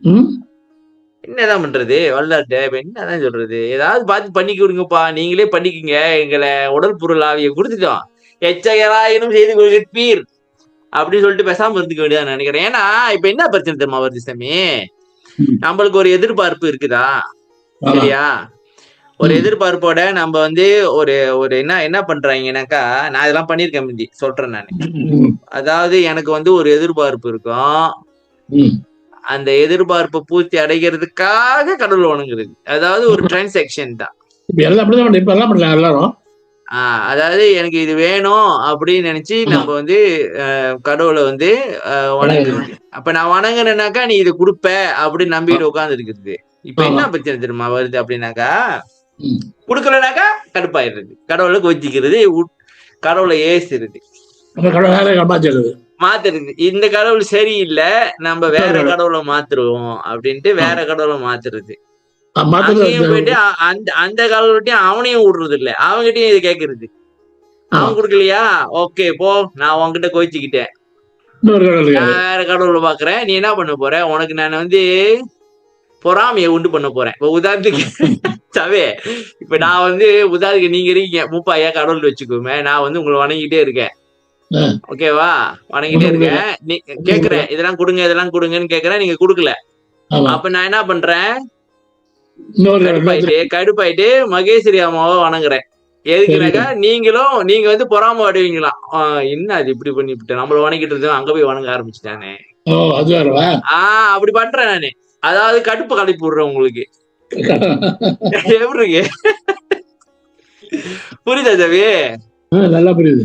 ம் என்னதான் பண்றது வல்லார்ட்ட? இப்ப என்னதான் சொல்றது? ஏதாவது பார்த்து பண்ணிக்க விடுங்கப்பா, நீங்களே பண்ணிக்கங்க, எங்களை உடல் பொருள் ஆவியை கொடுத்துட்டோம், எச்சகராயினும் செய்து கொள்கிறீர் அப்படின்னு சொல்லிட்டு பேசாம இருந்துக்க வேண்டியதான் நினைக்கிறேன். ஏன்னா இப்ப என்ன பிரச்சனை தெரியுமா வருது சாமி? நம்மளுக்கு ஒரு எதிர்பார்ப்பு இருக்குதா இல்லையா? ஒரு எதிர்பார்ப்போட நம்ம வந்து ஒரு ஒரு என்ன பண்றாங்கன்னாக்கா, நான் இதெல்லாம் பண்ணிருக்கேன் முந்தி, சொல்றேன் நானு. அதாவது எனக்கு வந்து ஒரு எதிர்பார்ப்பு இருக்கும். அந்த எதிர்பார்ப்பை பூர்த்தி அடைகிறதுக்காக கடவுள் வணங்குறது. அதாவது ஒரு டிரான்சாக்சன் தான். எல்லாரும் அதாவது எனக்கு இது வேணும் அப்படின்னு நினைச்சு நம்ம வந்து கடவுளை வந்து வணங்குறது. அப்ப நான் வணங்குனேனாக்கா நீ இதை கொடுப்ப அப்படின்னு நம்பிட்டு உட்கார்ந்து இருக்கிறது. இப்ப என்ன பிரச்சனை தெரியுமா வருது அப்படின்னாக்கா, கொடுக்கலனாக்கா கடுப்பாயிடுறது, கடவுளை கொச்சிக்கிறது, கடவுளை ஏசுறது, மாத்துறது. இந்த கடவுள் சரியில்லை, நம்ம வேற கடவுளை மாத்துருவோம் அப்படின்ட்டு வேற கடவுளை மாத்துறது. அங்கேயும் போயிட்டு அந்த கடவுள்கிட்டயும் அவனையும் விடுறது இல்ல, அவங்ககிட்டயும் இதை கேட்கறது. அவன் கொடுக்கலையா, ஓகே போ, நான் உன்கிட்ட கோச்சிக்கிட்டேன், நான் வேற கடவுளை பாக்குறேன், நீ என்ன பண்ண போற, உனக்கு நான் வந்து பொறாமையை உண்டு பண்ண போறேன். இப்ப உதாரணத்துக்கு சவே, இப்ப நான் வந்து உதாரணத்துக்கு நீங்க இருக்கீங்க 30,000 கடவுள் வச்சுக்கோமே, நான் வந்து உங்களை வணங்கிட்டே இருக்கேன், ஓகேவா? வணங்கிட்டே இருக்கேன், நீ கேக்குறேன் இதெல்லாம் கொடுங்க இதெல்லாம் கொடுங்கன்னு கேக்குறேன், நீங்க கொடுக்கல. அப்ப நான் என்ன பண்றேன், கடுப்பாயிட்டு மகேஸ்வரி அம்மாவை வணங்குறேன். எதுக்குனாக்கா நீங்க வந்து பொறாம அடைவீங்களாம், என்ன அது இப்படி பண்ணிவிட்டு நம்மள வணங்கிட்டு இருந்தோம், அங்க போய் வணங்க ஆரம்பிச்சுட்டானே. அப்படி பண்றேன் நானு. அதாவது கடுப்பு கலப்பி விடுறேன் உங்களுக்கு. எப்படி புரியுதா ஜவி? நல்லா புரியுது.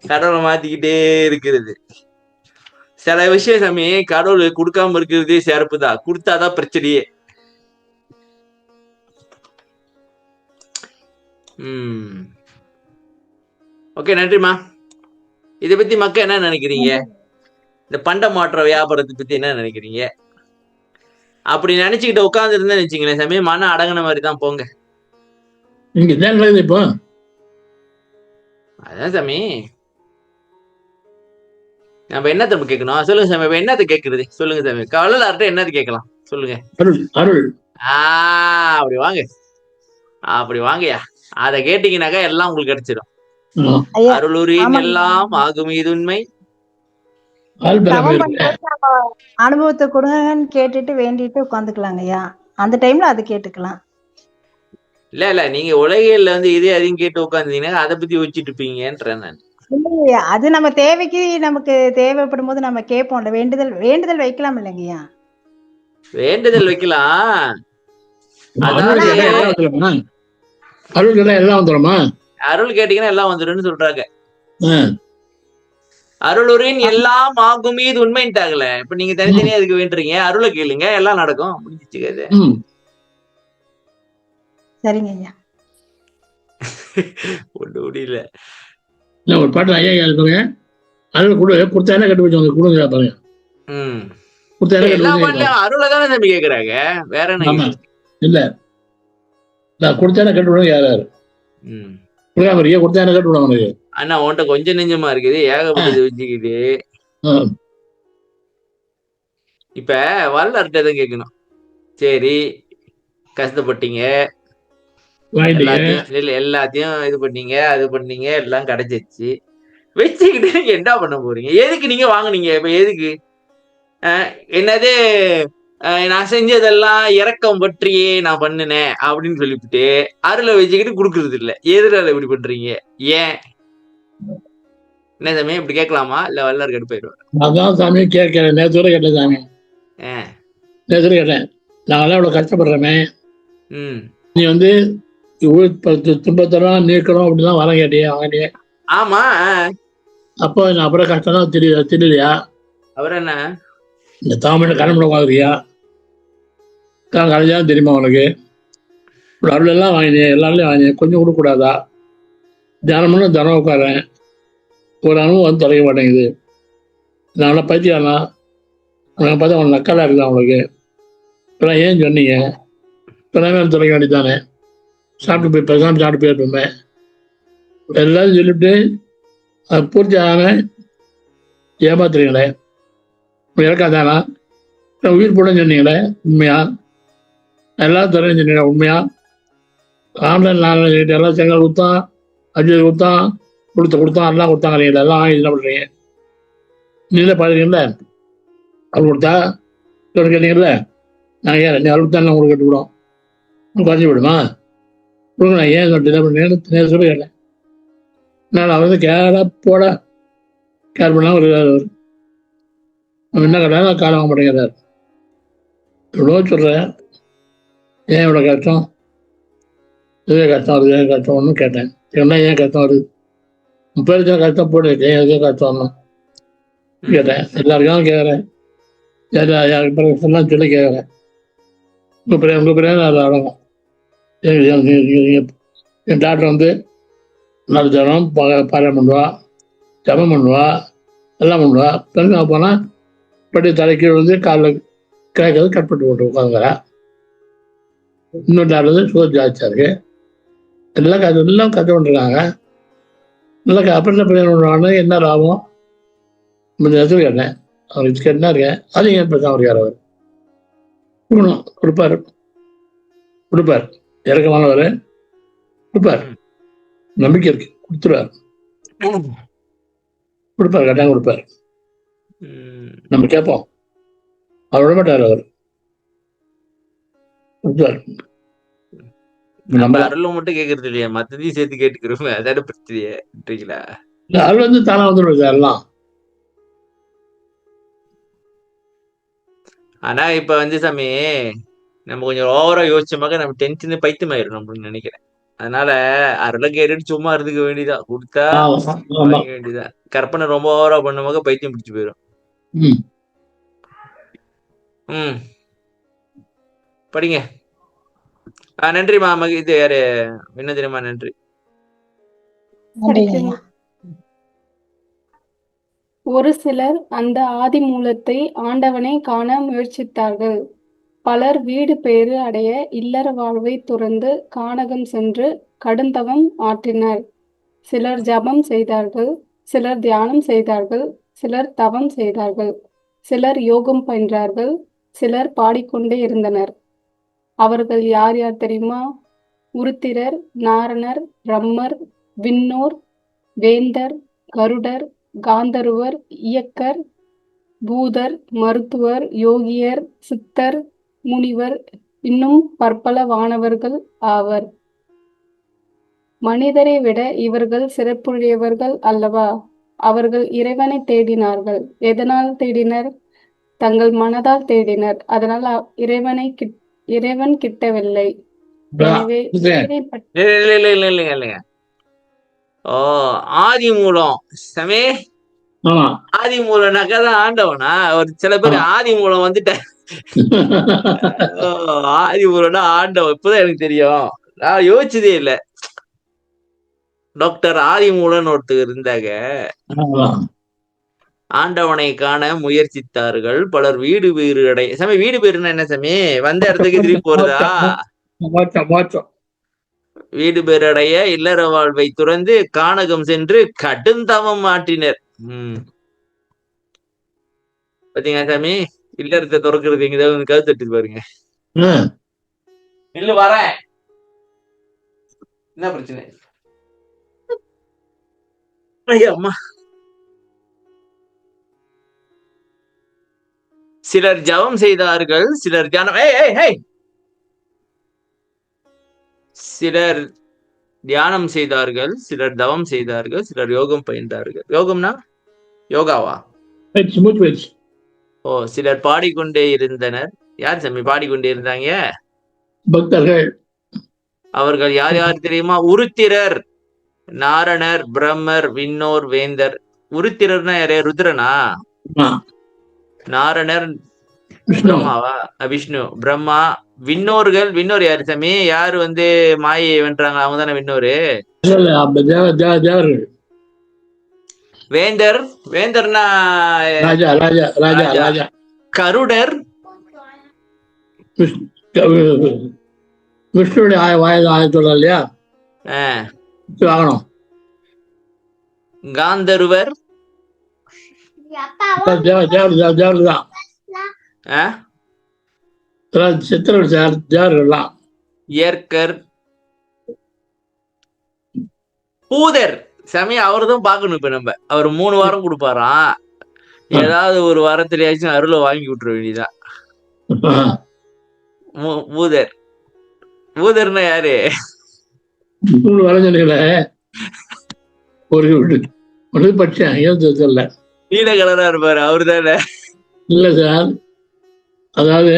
கடவுளை மாத்திக்கிட்டே இருக்கிறது சில விஷயம் சாமி. கடவுள் கொடுக்காம இருக்கிறதே சிறப்புதான், கொடுத்தாதான் பிரச்சனையே. ஓகே, நன்றிமா. இதை பத்தி மக்கள் என்ன நினைக்கிறீங்க? இந்த பண்ட மாற்ற வியாபாரத்தை பத்தி என்ன நினைக்கிறீங்க? அப்படி நினைச்சுக்கிட்டு உட்கார்ந்து இருந்தேன்னு வச்சுங்களேன் சாமி, மன அடங்கின மாதிரி தான் போங்க. இப்போ அதான் சாமி, நம்ம என்னத்த கேட்கணும் சொல்லுங்க சாமி. என்னத்த கேட்கறது சொல்லுங்க சாமி. வள்ளலார்ட்ட என்னது கேட்கலாம் சொல்லுங்க. அருள். அப்படி வாங்க, அப்படி வாங்கயா. அத கேட்டீங்கன்னாக்கா எல்லாம் உங்களுக்கு கிடைச்சிடும். அருளுரின் எல்லாம் ஆகும் இது உண்மை. அனுபவத்தை கொடுங்கன்னு கேட்டுட்டு வேண்டிட்டு உட்காந்துக்கலாங்க ஐயா. அந்த டைம்ல அது கேட்டுக்கலாம். இல்ல நீங்க உலகில வந்து இதே அதையும் கேட்டு உட்காந்துட்டீங்கன்னா அதை பத்தி வச்சுட்டு இருப்பீங்கன்றேன் நான். அது நம்ம தேவைக்கு, நமக்கு தேவைப்படும் போது நம்ம கேட்போம்ல. வேண்டுதல் வைக்கலாம் இல்லைங்கய்யா? வேண்டுதல் வைக்கலாம். அருள் கேட்டீங்கன்னா எல்லாம் வந்துடும் சொல்றாங்க. அருளுரின் எல்லாம் ஆகும் இது உண்மைன்ட்டாங்கல்ல. இப்ப நீங்க தனித்தனியா அதுக்கு வேண்டுறீங்க, அருளை கேளுங்க, எல்லாம் நடக்கும், முடிஞ்சிச்சு. சரிங்க ஐயா. ஒண்ணு முடியல. ஒரு பாட்டு ஐயா பாருங்க, அருள் கொடு, கொடுத்தானே கண்டுபிடிச்சவங்க கொடுங்க பாருங்க. அருளை தானே தம்பி கேக்குறாங்க, வேற என்ன இல்ல. நான் கொடுத்தானே கண்டுபிடிங்க. யாரு கொடுத்தானே கண்டுபிடுவாங்க. அண்ணா உன்கிட்ட கொஞ்சம் நெஞ்சமா இருக்குது, ஏகப்பட்டது வச்சுக்கிது. இப்ப வல்லார்ட்ட தான் கேட்கணும். சரி, கஷ்டப்பட்டீங்க, வாங்கிட்டீங்க. எல்லாத்தையும் இது பண்ணீங்க, அது பண்ணீங்க, எல்லாம் கிடைச்சிருச்சு. வச்சுக்கிட்டு நீங்க என்ன பண்ண போறீங்க? எதுக்கு நீங்க வாங்குனீங்க? இப்ப எதுக்கு? என்னது நான் செஞ்சதெல்லாம் இரக்கம் பற்றியே நான் பண்ணினேன் அப்படின்னு சொல்லிவிட்டு அருளை வச்சுக்கிட்டு கொடுக்கறது இல்ல. எதிரால இப்படி பண்றீங்க? ஏன்? என்ன சாமி இப்படி கேட்கலாமா? இல்ல வல்லார் கெட்டு போயிடுவார்? அதான் சாமி கேட்கிறேன். நேற்று கூட கேட்டேன் சாமி. நேற்று கேட்டேன், நாங்களாம் இவ்வளவு கஷ்டப்படுறோமே, நீ வந்து துன்பத்தெல்லாம் நீக்கணும் அப்படிதான் வர கேட்டியே வாங்கிட்டியே. ஆமா. அப்போ அப்புறம் கஷ்டம் தான் தெரியலையா? அவர் என்ன இந்த தாமரை கடன் வாங்குறியா? கலைஞ்சா தெரியுமா உனக்கு? அருள் எல்லாம் வாங்கினேன், எல்லாருலையும் வாங்கினேன், கொஞ்சம் கொடுக்கூடாதா? தியானம்னு தினம் உட்காரேன், ஒரு அனுபவம் வந்து தொலைக்க மாட்டேங்குது. நான் பைத்தியானா உனக்கு பார்த்தா உனக்கு நக்கலா இருக்குதா உனக்கு? இப்பெல்லாம் ஏன் சொன்னீங்க? இப்பெல்லாம் தொலைக்க வேண்டியதானே? சாப்பிட்டு போய் பேசாமல் சாப்பிட்டு போயிருப்போமே. எல்லாரும் சொல்லிவிட்டு பூர்த்தி ஆன ஏமாத்துறீங்களே, இறக்காதானா? உயிர் போடன்னு சொன்னீங்களே, உண்மையா? எல்லாரும் தொலைன்னு சொன்னீங்க, உண்மையா? ஆன்லைன் நான் எல்லாம் செங்கல் கொடுத்தான், அஜய் கொடுத்தான், கொடுத்தான், எல்லாம் கொடுத்தாங்க. நீங்கள் எல்லாம் வாங்கி என்ன பண்ணுறீங்க? நீங்களே பார்க்குறீங்களே, அவர் கொடுத்தா இவர் கேட்டீங்கல்ல, நாங்கள் ஏன் நீ அவருக்கு தான் உங்களுக்கு கட்டுவிடும், குறைஞ்சி விடுமா? கொடுங்க, நான் ஏன் என்ன பண்ணுறீங்கன்னு சொல்லி கேட்டேன். நான் அவர் வந்து போட கேர் பண்ணால் ஒரு நம்ம என்ன கேட்டாலும் காலம் வாங்க மாட்டேங்கிறார். இவ்வளோ சொல்கிறேன், ஏன் இவ்வளோ கஷ்டம்? இதே கஷ்டம் வருது, ஏன் கஷ்டம் ஒன்றும் கேட்டேன். என்ன ஏன் கஷ்டம் வருது? 30 கஷ்டம் போடு, ஏன் எதே கஷ்டம் வரணும் கேட்டேன். எல்லாருக்கும் கேட்குறேன், எல்லாம் சொல்லி கேட்குறேன். உங்கள் பிரியாணி அது அடங்கும். என் டாக்டர் வந்து நல்ல ஜனம் பாராயம் பண்ணுவா, ஜபம் பண்ணுவா, எல்லாம் பண்ணுவா. பெருங்க போனால் படி தலைக்கு வந்து காலில் கேட்கறது கட் பண்ணி போட்டு உட்காந்துக்கிறா. இன்னும் டாக்டர் சுகர் ஜாஸ்தியாக இருக்கு. எல்லாம் கற்று பண்ணிருக்காங்க. நல்லா அப்புறம் என்ன பிரயோஜனம் பண்ணுவாங்க? என்ன லாபம்? இடத்துல கேட்டேன். அவருக்கு கேட்டுனா இருக்கேன். அது ஏன் பேசாம இருக்கார்? அவர் கொடுக்கணும், கொடுப்பார், இறக்கமானவர், கொடுப்பார், நம்பிக்கை இருக்கு, கொடுத்துருவார், கட்டாயம் கொடுப்பார். நம்ம கேட்போம், அவர் விட மாட்டார், அவர் கொடுப்பார். நம்ம அருள் மட்டும் கேட்கறது இல்லையா, மத்ததையும் சேர்த்து கேட்டுக்கிறோம். அதான பிரச்சனையா? அருள் வந்து தானா வந்துடுது எல்லாம். ஆனா இப்ப வந்து சாமி நம்ம கொஞ்சம் ஓவரா யோசிச்சோமாக நம்ம டென்ஷன் பைத்தியமாயிரும் நம்மளுக்கு நினைக்கிறேன். அதனால அருளை கேட்டுட்டு சும்மா இருந்துக்க வேண்டியதான், கொடுத்தா வாங்க வேண்டியதான். கற்பனை ரொம்ப ஓவரா பண்ணும்போது பைத்தியம் பிடிச்சு போயிடும். படிங்க. நன்றிமா. இது யாரு என்ன தெரியுமா? நன்றி. ஒரு சிலர் அந்த ஆதி மூலத்தை ஆண்டவனை காண முயற்சித்தார்கள். பலர் வீடு பேறு அடைய இல்லற வாழ்வை துறந்து கானகம் சென்று கடுந்தவம் ஆற்றினர். சிலர் ஜபம் செய்தார்கள், சிலர் தியானம் செய்தார்கள், சிலர் தவம் செய்தார்கள், சிலர் யோகம் பயின்றார்கள், சிலர் பாடிக்கொண்டே இருந்தனர். அவர்கள் யார் யார் தெரியுமா? உருத்திரர், நாரணர், பிரம்மர், விண்ணோர், வேந்தர், கருடர், காந்தருவர், இயக்கர், பூதர், மருத்துவர், யோகியர், சித்தர், முனிவர், இன்னும் பற்பல வானவர்கள் ஆவர். மனிதரை விட இவர்கள் சிறப்புடையவர்கள் அல்லவா? அவர்கள் இறைவனை தேடினார்கள். எதனால் தேடினர்? தங்கள் மனதால் தேடினர். அதனால் இறைவன் கிட்டவில்லை. எனவே இல்லைங்க. ஆதி மூலம் சமே, ஆதி மூலம்னாக்கதான் ஆண்டவனா? ஒரு சில பேர் ஆதி மூலம் வந்துட்ட, ஆதி மூலம்னா ஆண்டவன். இப்பதான் எனக்கு தெரியும், நான் யோசிச்சதே இல்லை. டாக்டர் ஆதி மூலம்னு ஒருத்தர் இருந்தாங்க. ஆண்டவனை காண முயற்சித்தார்கள் பலர் வீடு பேறு அடைய. சாமி வீடு பேருன்னா என்ன சாமி? வந்த இடத்துக்கு திரும்பி போறதா? வீடு பேரடைய இல்லற வாழ்வை துறந்து கானகம் சென்று கடுந்தவம் ஆற்றினர். பாத்தீங்களா சாமி? இல்லறத்தை திறக்கிறது எங்கேயாவது வந்து கழுத்து தட்டுது பாருங்க. ஆ, இல்ல வரேன். என்ன பிரச்சனை? ஐயா அம்மா. சிலர் ஜெபம் செய்தார்கள், சிலர் தியானம். ஏய் ஏய் ஏய் சிலர் தியானம் செய்தார்கள், சிலர் தவம் செய்தார்கள், சிலர் யோகம் பயின்றார்கள். யோகம்னா யோகாவா? பயிற்சி, மூச்சு பயிற்சி. ஓ, சிலர் பாடிக்கொண்டே இருந்தனர். யார் சாமி பாடிக்கொண்டே இருந்தாங்க? பக்தர்கள். அவர்கள் யார் யார் தெரியுமா? உருத்திரர், நாரணர், பிரம்மர், விண்ணோர், வேந்தர். உருத்திரர்னா யாரு? ருத்ரனா? ஆ, நாரணர் விஷ்ணு. பிரம்மாவா? விஷ்ணு, பிரம்மா. விண்ணோர்கள், விண்ணோர் யாரு சாமி? யாரு வந்து மாயை வென்றாங்க அவங்க தானே விண்ணோரு? இல்ல, இல்ல, அப்ப தேவர்கள். வேந்தர், வேந்தர்னா ராஜா ராஜா ராஜா ராஜா. ராஜா. கருடர், விஷ்ணுடைய ஆயத்தோட இல்லையா? ஆஹ், ஆகணும். காந்தருவர், தேவர்கள் தான். ஆஹ், சித்திரர்கள் தேவர்கள் தான். இயற்கர், பூதர். சமயம் அவர்தான் பார்க்கணும். இப்ப நம்ம அவர் 3 வாரம் கொடுப்பாராம். ஏதாவது ஒரு வாரத்திலேயாச்சும் அருளை வாங்கி விட்டுற வேண்டியதான். பூதர். பூதர்னா யாரு? வரைஞ்சல ஒரு பட்சம் தெரியல. நீல கலரா இருப்பாரு அவரு தானே? இல்ல சார், அதாவது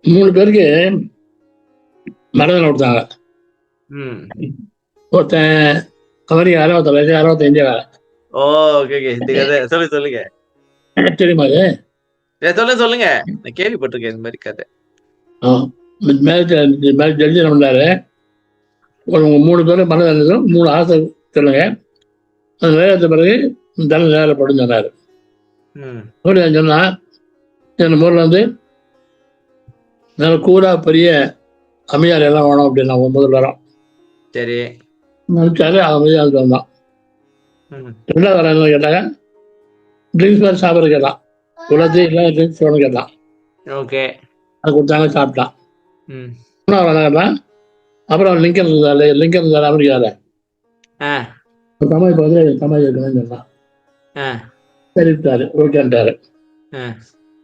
3 பேருக்கு மரணம் கொடுத்தாங்க. ம். ஒருத்தன் அமெரிக்கா 65 ஓ, ஓகே ஓகே. இந்த கதை சொல்லுங்க. தெரியுமா அது? சொல்லுங்க. நான் கேள்விப்பட்டிருக்கேன் இந்த மாதிரி கதை. மேல ஜட்ஜி என்ன பண்ணாரு, ஒரு 3 பேரும் மரணம் 3 ஆசை சொல்லுங்க, அது நேரத்த பிறகு தண்டனை நேரப்படும் சொன்னாரு. சொன்னா என் ஊர்ல வந்து நல்ல கூடா பெரிய அமையார் எல்லாம் வேணும் அப்படின்னா 9 பேரும். சரி. நினைச்சாரு அமைதியாக வந்தான். 2வது வர என்ன கேட்டாங்க, ட்ரிங்க்ஸ் மாதிரி சாப்பிட்றது கேட்டான். குளத்தையும் இல்லை ட்ரிங்க்ஸ் வேணும் கேட்டான். ஓகே. அது கொடுத்தாங்க, சாப்பிட்டான். 3வது வர கேட்டான். அப்புறம் லிங்கன் இருந்தாரு அமெரிக்காவில். சமாதி பார்த்து சமாதி இருக்கணும்னு சொன்னான். சரிட்டாரு, ஓகேன்ட்டாரு.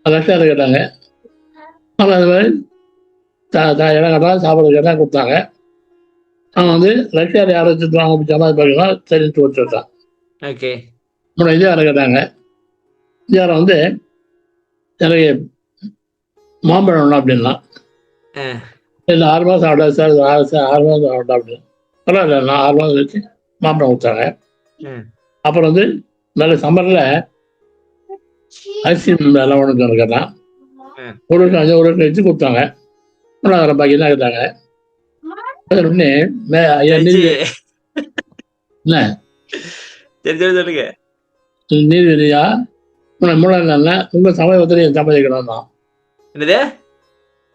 ரஷ்யாவில் கேட்டாங்க. அப்புறம் அது மாதிரி இடம் கேட்டால் சாப்பிட்றது கேட்டால் கொடுத்தாங்க. அவன் வந்து ரஷ்யாவில் யாரை வச்சுருவாங்க சமாதி பார்க்கலாம் சரிட்டு வச்சுட்டான். ஓகே. அப்புறம் இந்தியாவில் கேட்டாங்க. இந்தியாவில் வந்து எனக்கு மாம்பழம் வேணும் அப்படின்னா, இல்லை 6 மாதம் ஆகட்டா சார், 6 மாதம் ஆகட்டா அப்படின்னு. பரவாயில்ல, நான் 6 மாதம் வச்சு மாம்பழம் கொடுத்தாங்க. அப்புறம் வந்து நல்ல சம்மரில் ஐஸ்கிரீம் எல்லாம் ஒன்று கேட்டான். ஒரு வருஷம் வச்சு கொடுத்தாங்க. 3வது பாக்கி தான் கேட்டாங்க. உடனே சொல்லுங்க. நீதிபதியா 3வது நாள்ல உங்க சமயத்துல சம்மதிக்கணும் தான். என்னது?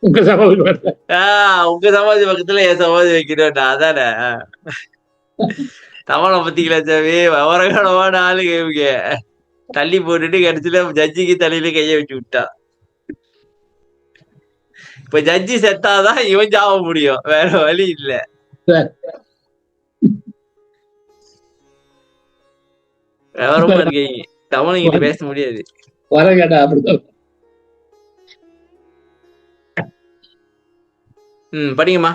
உங்க சமாதி உங்க சமாதி பக்கத்துல என் சமாதி வைக்கணும்டா. அதானே தமிழ பத்திங்களா சாமி? விவரமான ஆளு கேவுங்க. தள்ளி போட்டுட்டு கடைசியில ஜட்ஜிக்கு தலையில கைய வச்சு விட்டா. இப்ப ஜட்ஜி செத்தாதான் இவன் சாவ முடியும், வேற வழி இல்ல. விவரமா இருக்கீங்க. தமிழ்கிட்ட பேச முடியாது. வர கேட்டா அப்படிதான். படிங்கம்மா.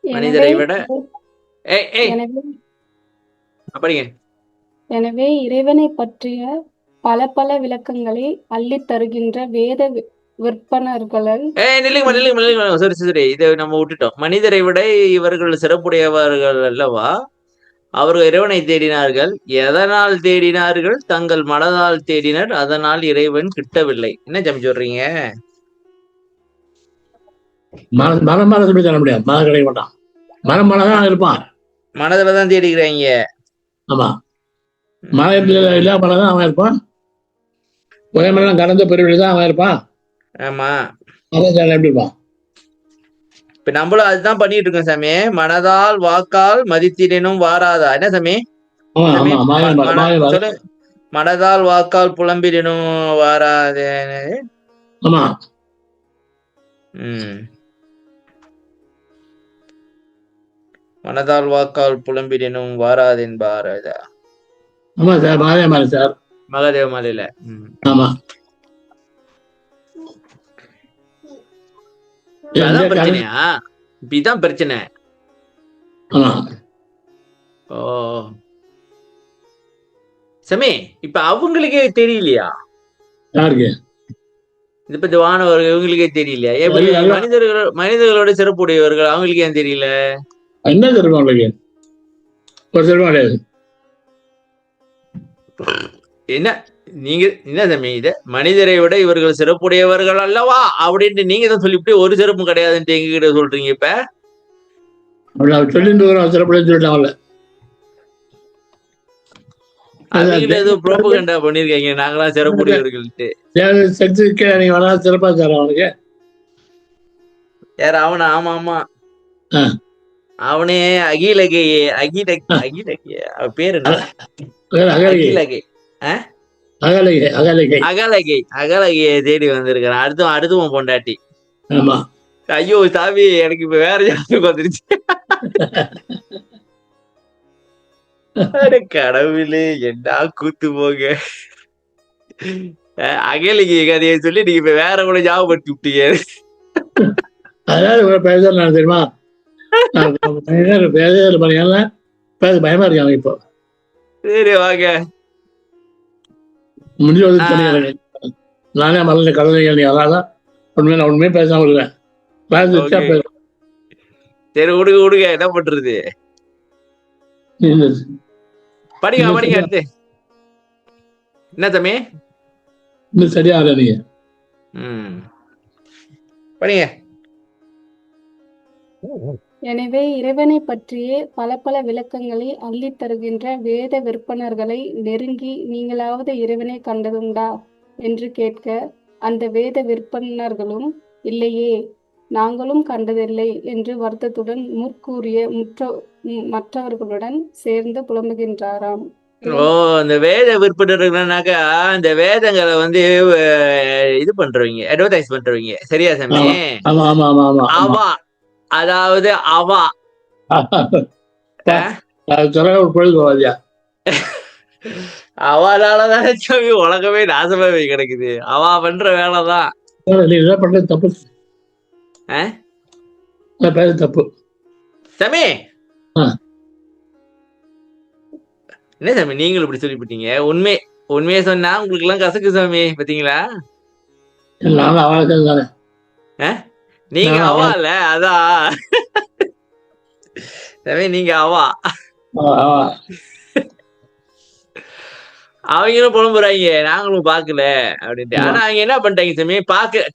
மனிதரை விட படிங்க. எனவே இறைவனை பற்றிய பல பல விளக்கங்களை அள்ளித் தருகின்ற வேத விற்பனர்களை சரி, இதை நம்ம விட்டுட்டோம். மனிதரை விட இவர்கள் சிறப்புடையவர்கள் அல்லவா? அவர்கள் இறைவனை தேடினார்கள். எதனால் தேடினார்கள்? தங்கள் மனதால் தேடினர், அதனால் இறைவன் கிட்டவில்லை. என்ன ஜாமி சொல்றீங்க? மனம் மனசு போய் தர முடியாது. மனம் கிடைக்க மாட்டான். மனம் மனதான் இருப்பான். மனதுலதான் தேடிக்கிறாங்க. ஆமா, மனம் இல்ல மனதான் அவன் இருப்பான். உயமெல்லாம் கடந்த பெருவிழி தான் அவன் இருப்பான். ஆமா, அதான் எப்படி இருப்பான்? இப்ப நம்மளும் அதுதான் பண்ணிட்டு இருக்கோம் சாமி. மனதால் வாக்கால் மதித்திடனும் வாராதா. என்ன சாமி? ஆமா சாமி ஆமா மாயம் மன மாயம் சொல்லு. மனதால் வாக்கால் புலம்பிடனும் வாராதே. ஆமா ம் மனதால் வாக்கால் புலம்பிடனும் வாராதென்பார். ஆமா சார் மாயம் சார். மகாதேவ மாலையில. ஆமா அதான் பிரச்சனையா? இப்ப இதான் பிரச்சனை. ஆமா ஓ சமி, இப்ப அவங்களுக்கே தெரியலையா யாருக்கு இத பத்தி? வானவர்கள் இவங்களுக்கே தெரியலையா? எப்படி மனிதர்களோட சிறப்புடையவர்கள் அவங்களுக்கு ஏன் தெரியல? என்ன தெரியும் அவங்களுக்கு? ஒரு சிறப்பு கிடையாது. என்ன நீங்க என்ன சாமி இத? மனிதரை விட இவர்கள் சிறப்புடையவர்கள் அல்லவா அப்படின்ட்டு நீங்க தான் சொல்லிவிட்டு ஒரு சிறப்பும் கிடையாதுன்ட்டு எங்க கிட்ட சொல்றீங்க. இப்ப சொல்லிட்டு வரோம் சிறப்புடையன்னு சொல்லிட்டாங்கல்ல. அவங்ககிட்ட ஏதோ ப்ரோபகண்டா பண்ணிருக்கீங்க நாங்களாம் சிறப்புடையவர்கள்ட்டு. சக்திக்கு நீங்க வேணா சிறப்பா சார் அவனுக்கு யார் அவனா? ஆமா ஆமா அவனே அகிலகை அவ பேரு என்ன? அகிலகை அகலகை அகலகை அகலகை அகலகையை தேடி வந்திருக்கிறான். அடுத்தும் பொண்டாட்டி. ஆமா ஐயோ சாமி, எனக்கு இப்ப வேற ஞாபகம் வந்துருச்சு. கடவுளே, என்ன கூத்து போங்க. அகலிகை கதையை சொல்லி நீங்க இப்ப வேற கூட ஞாபகப்படுத்தி விட்டீங்க. அதாவது பேச தெரியுமா? பேச பயமா இருக்காங்க இப்போ. சரி வாங்க முடிஞ்சு நானே மறந்த கடலைகள் அதான் உண்மையை நான் உண்மையே பேசாம இருக்கேன். சரி விடுங்க என்ன பண்றது? படிங்க அடுத்து என்ன தம்பி? இன்னும் சரியா நீங்க படிங்க. எனவே இறைவனை பற்றிய பல பல விளக்கங்களை அள்ளித் தருகின்ற வேத விற்பனர்களை நெருங்கி நீங்களாவது இறைவனை கண்டதுண்டா என்று கேட்க, அந்த வேத விற்பனர்களும் இல்லையே, நாங்களும் கண்டதில்லை என்று வருத்தத்துடன் முற்கூறிய மற்றவர்களுடன் சேர்ந்து புலம்புகின்றாராம். இந்த வேத விற்பனர்கள்னாக்கா இந்த வேதங்களை இது பண்றவங்க, அட்வர்டைஸ் பண்றவங்க. சரியா சாமி? அவா, அதாவது அவா அவளாலதான் சாமி உலகமே நாசமாவே கிடைக்குது. அவா பண்ற வேலைதான் தப்பு தப்பு சாமி. என்ன சாமி நீங்களும் இப்படி சொல்லிவிட்டீங்க? உண்மையை சொன்னா உங்களுக்கு எல்லாம் கசக்கு சாமி. பாத்தீங்களா? நீங்க அவா இல்ல, அதான் சாமி நீங்க அவா. அவங்களும் புலம்புறாங்க நாங்களும் பாக்கல அப்படின்ட்டு. ஆனா அவங்க என்ன பண்ணிட்டாங்க சாமி?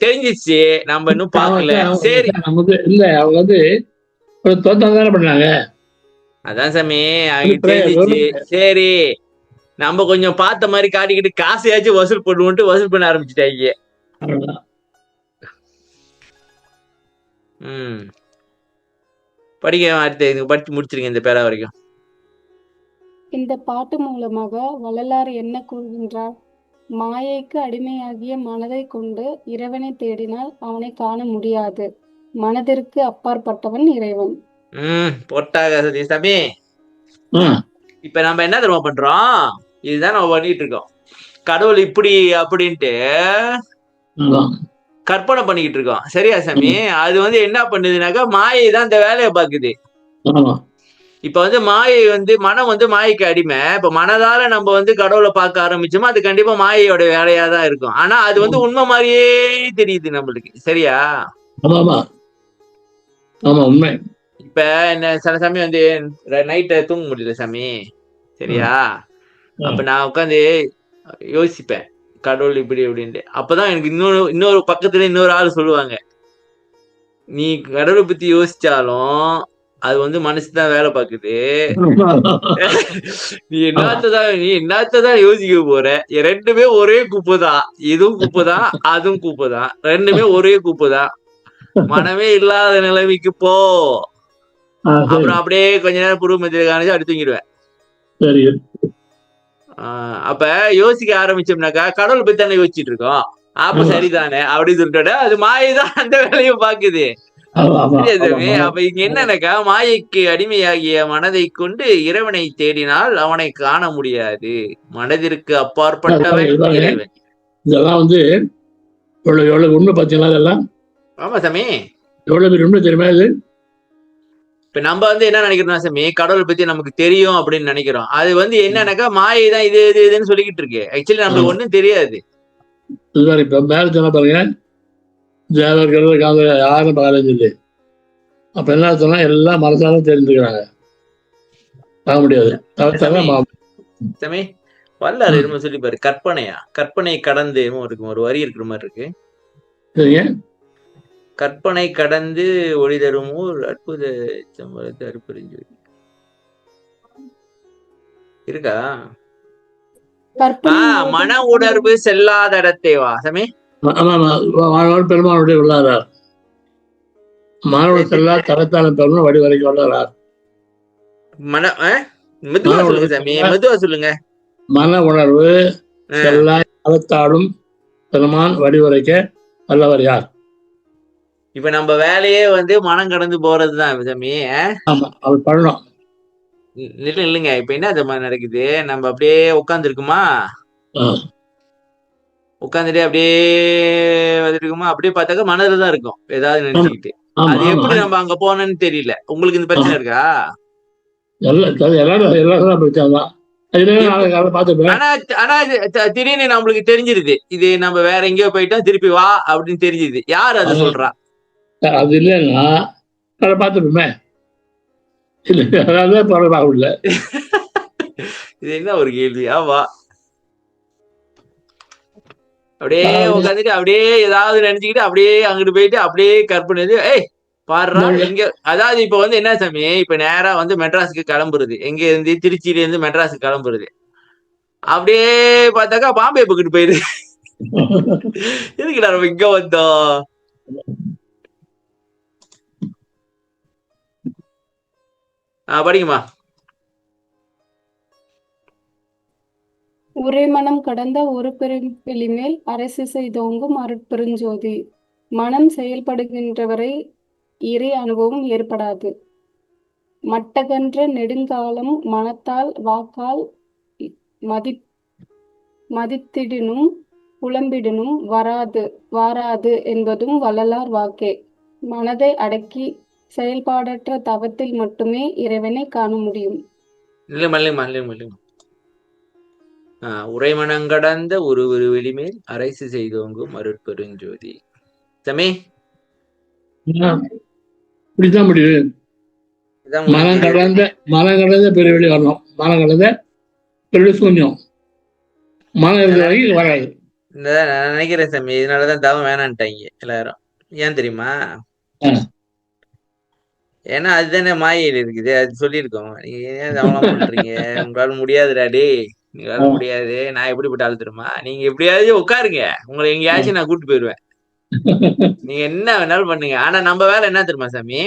தெரிஞ்சிச்சு, நம்ம இன்னும் பாக்கல. சரி இல்ல அவங்க ஒரு தோட்டம் தானே பண்ணாங்க. அதான் சாமி அவங்க தெரிஞ்சிச்சு. சரி நம்ம கொஞ்சம் பார்த்த மாதிரி காட்டிக்கிட்டு காசையாச்சும் வசூல் பண்ண ஆரம்பிச்சுட்டாங்க. படிக்க அடுத்து படிச்சு முடிச்சிருங்க இந்த பேரா வரைக்கும். இந்த பாட்டு மூலமாக வள்ளலார் என்ன கூறுகின்றார்? மாயைக்கு அடிமையாகிய மனதை கொண்டு இறைவனை தேடினால் அவனை காண முடியாது. மனதிற்கு அப்பாற்பட்டவன் இறைவன். போட்டாக சாமி. இப்ப நம்ம என்ன தெரியுமா பண்றோம்? இதுதான் நம்ம பண்ணிட்டு இருக்கோம். கடவுள் இப்படி அப்படின்ட்டு கற்பனை பண்ணிக்கிட்டு இருக்கோம். சரியா சாமி? அது என்ன பண்ணுதுனாக்கா மாயை தான் இந்த வேலையை பாக்குது. இப்ப மாயை மனம் மாயைக்கு அடிமை. இப்ப மனதால நம்ம கடவுளை பார்க்க ஆரம்பிச்சோமா, அது கண்டிப்பா மாயையோட வேலையா தான் இருக்கும். ஆனா அது உண்மை மாதிரியே தெரியுது நம்மளுக்கு. சரியா? உண்மை. இப்ப சில சமயம் நைட்ட தூங்க முடியல சாமி. சரியா? அப்ப நான் உட்காந்து யோசிப்பேன் கடவுள் இப்படி அப்படின்ட்டு. அப்பதான் எனக்கு இன்னொரு பக்கத்துல இன்னொரு ஆள் சொல்லுவாங்க, நீ கடவுளை பத்தி யோசிச்சாலும் அது மனசுதான் வேலை பாக்குது. நீ என்னத்தான் யோசிக்க போற? ரெண்டுமே ஒரே குப்பைதான். இதுவும் குப்பைதான், அதுவும் குப்பைதான். ரெண்டுமே ஒரே குப்பைதான். மனமே இல்லாத நிலைமைக்கு போ. சரி அப்புறம் அப்படியே கொஞ்ச நேரம் புருவ மத்தியில காணிச்சு அப்படி தூங்கிடுவேன். சரி அப்ப யோசிக்க ஆரம்பிச்சோம்னாக்கா கடவுள் பத்தி தானே யோசிச்சுட்டு இருக்கோம். அப்ப ஆமா சரிதானே அப்படின்னு சொல்லிட்டு அது மாயைதான் அந்த வேலையை பாக்குது. ஆமா ஆமா சரியா ஆமா சாமி? அப்ப இங்க என்னன்னாக்கா மாயைக்கு அடிமையாகிய மனதை கொண்டு இறைவனை தேடினால் அவனை காண முடியாது. மனதிற்கு அப்பாற்பட்டவன் இதாங்க, இறைவன். இதெல்லாம் வந்து எவ்வளவு உண்மை பார்த்தீங்களா? இதெல்லாம் ஆமா சாமி. எவ்வளவு பெரிய உண்மை தெரியுமா இது? இப்ப நம்ம வந்து என்ன நினைக்கிறோம் சாமி, கடவுள் பத்தி நமக்கு தெரியும் அப்படின்னு நினைக்கிறோம். அது வந்து என்னன்னாக்கா மாயை தான் இது இது இதுன்னு சொல்லிக்கிட்டு இருக்கு. ஆக்சுவலி நம்மளுக்கு ஒண்ணும் தெரியாது. இதுதான் இப்ப மேல சொன்ன பாருங்க, தேவர்கள் யாரும் பாரதில்லை. அப்ப என்ன சொன்னா எல்லாம் மனசால தெரிஞ்சுக்கிறாங்க, பார்க்க முடியாது. சாமி வல்லாறு என்னமோ சொல்லி பாரு, கற்பனையா கற்பனை கடந்து இருக்கும், ஒரு வரி இருக்கிற மாதிரி இருக்கு. சரிங்க. கற்பனை கடந்து ஒளி தரும் ஒரு அற்புத சம்பவத்தை அறுப்பறிஞ்சு இருக்கா? மன உணர்வு செல்லாத இடத்தை வா சாமி. பெருமானுடைய உள்ளாரார் மாணவர் செல்லா தரத்தான பெருமாள் வடி வரைக்கும் வல்லாரார். மெதுவா சொல்லுங்க சாமி, மெதுவா சொல்லுங்க. மன உணர்வு செல்லா தரத்தாடும் பெருமான் வடிவரைக்க வல்லவர் யார்? இப்ப நம்ம வேலையே வந்து மனம் கடந்து போறதுதான் சாமி. ஆமா, அவர் பண்ணணும். இல்லைங்க, இப்ப என்ன மாதிரி நடக்குது, நம்ம அப்படியே உட்கார்ந்து இருக்குமா, உட்காந்துட்டு அப்படியே வந்துட்டு இருக்குமா, அப்படியே பார்த்தாக்க மனதுலதான் இருக்கும் ஏதாவது நினைச்சுக்கிட்டு. அது எப்படி நம்ம அங்க போனோம்னு தெரியல. உங்களுக்கு இந்த பிரச்சனை இருக்கா? ஆனா திடீர்னு நம்மளுக்கு தெரிஞ்சிருது, இது நம்ம வேற எங்கேயோ போயிட்டா திருப்பி வா அப்படின்னு தெரிஞ்சுது. யாரு அதை சொல்றா? அது இல்லைன்னா பார்த்துப்போமே. இது என்ன ஒரு கேள்வி? ஆமா, அப்படியே உட்காந்துட்டு அப்படியே ஏதாவது நினைச்சுக்கிட்டு அப்படியே அங்கிட்டு போயிட்டு அப்படியே கற்பனை பாடுறா எங்க. அதாவது இப்ப வந்து என்ன சாமி, இப்ப நேரா வந்து மெட்ராஸுக்கு கிளம்புறது, எங்க இருந்து திருச்சியில இருந்து மெட்ராஸுக்கு கிளம்புறது, அப்படியே பார்த்தாக்கா பாம்பே பக்கிட்டு போயிரு. எதுக்குடா நம்ம இங்க வந்தோம்? படிக்குமா. ஒரே மனம் கடந்த ஒரு பெருவெளி மேல் அரசு செய்தோங்கும் அருட்பெருஞ்சோதி. மனம் செயல்படுகின்றவரை இறை அனுபவம் ஏற்படாது. மட்டகன்ற நெடுங்காலம் மனத்தால் வாக்கால் மதித்திடினும் புலம்பிடினும் வாராது என்பதும் வள்ளலார் வாக்கே. மனதை அடக்கி செயல்பாடற்ற தவத்தில் மட்டுமே இறைவனை காண முடியும். உரைமனங்கடந்த ஒரு வெளிமேல் அரசு செய்தோங்கும் அருட்பெருஞ்சோதி. சமே இப்படிதான் முடியுது. மனம் கடந்த பெருவெளி வரணும். மனம் கடந்த பெருவெளி சூன்யம். மனம் இருக்கிற வரைக்கும் வராது. நான் நினைக்கிறேன் சாமி, இதனாலதான் தவம் வேணான்ட்டாங்க எல்லாரும். ஏன் தெரியுமா? ஏன்னா அதுதானே மாயையில் இருக்குது. அது சொல்லியிருக்கோம். நீங்க ஏன் தவம் பண்றீங்க, உங்களால முடியாதுடாடி, நீங்களால முடியாது, நான் எப்படிப்பட்ட ஆள் தெரியுமா, நீங்க எப்படியாவது உட்காருங்க, உங்களை எங்கேயாச்சும் நான் கூப்பிட்டு போயிடுவேன், நீங்க என்ன வேணாலும் பண்ணுங்க. ஆனா நம்ம வேலை என்ன தெரியுமா சாமி,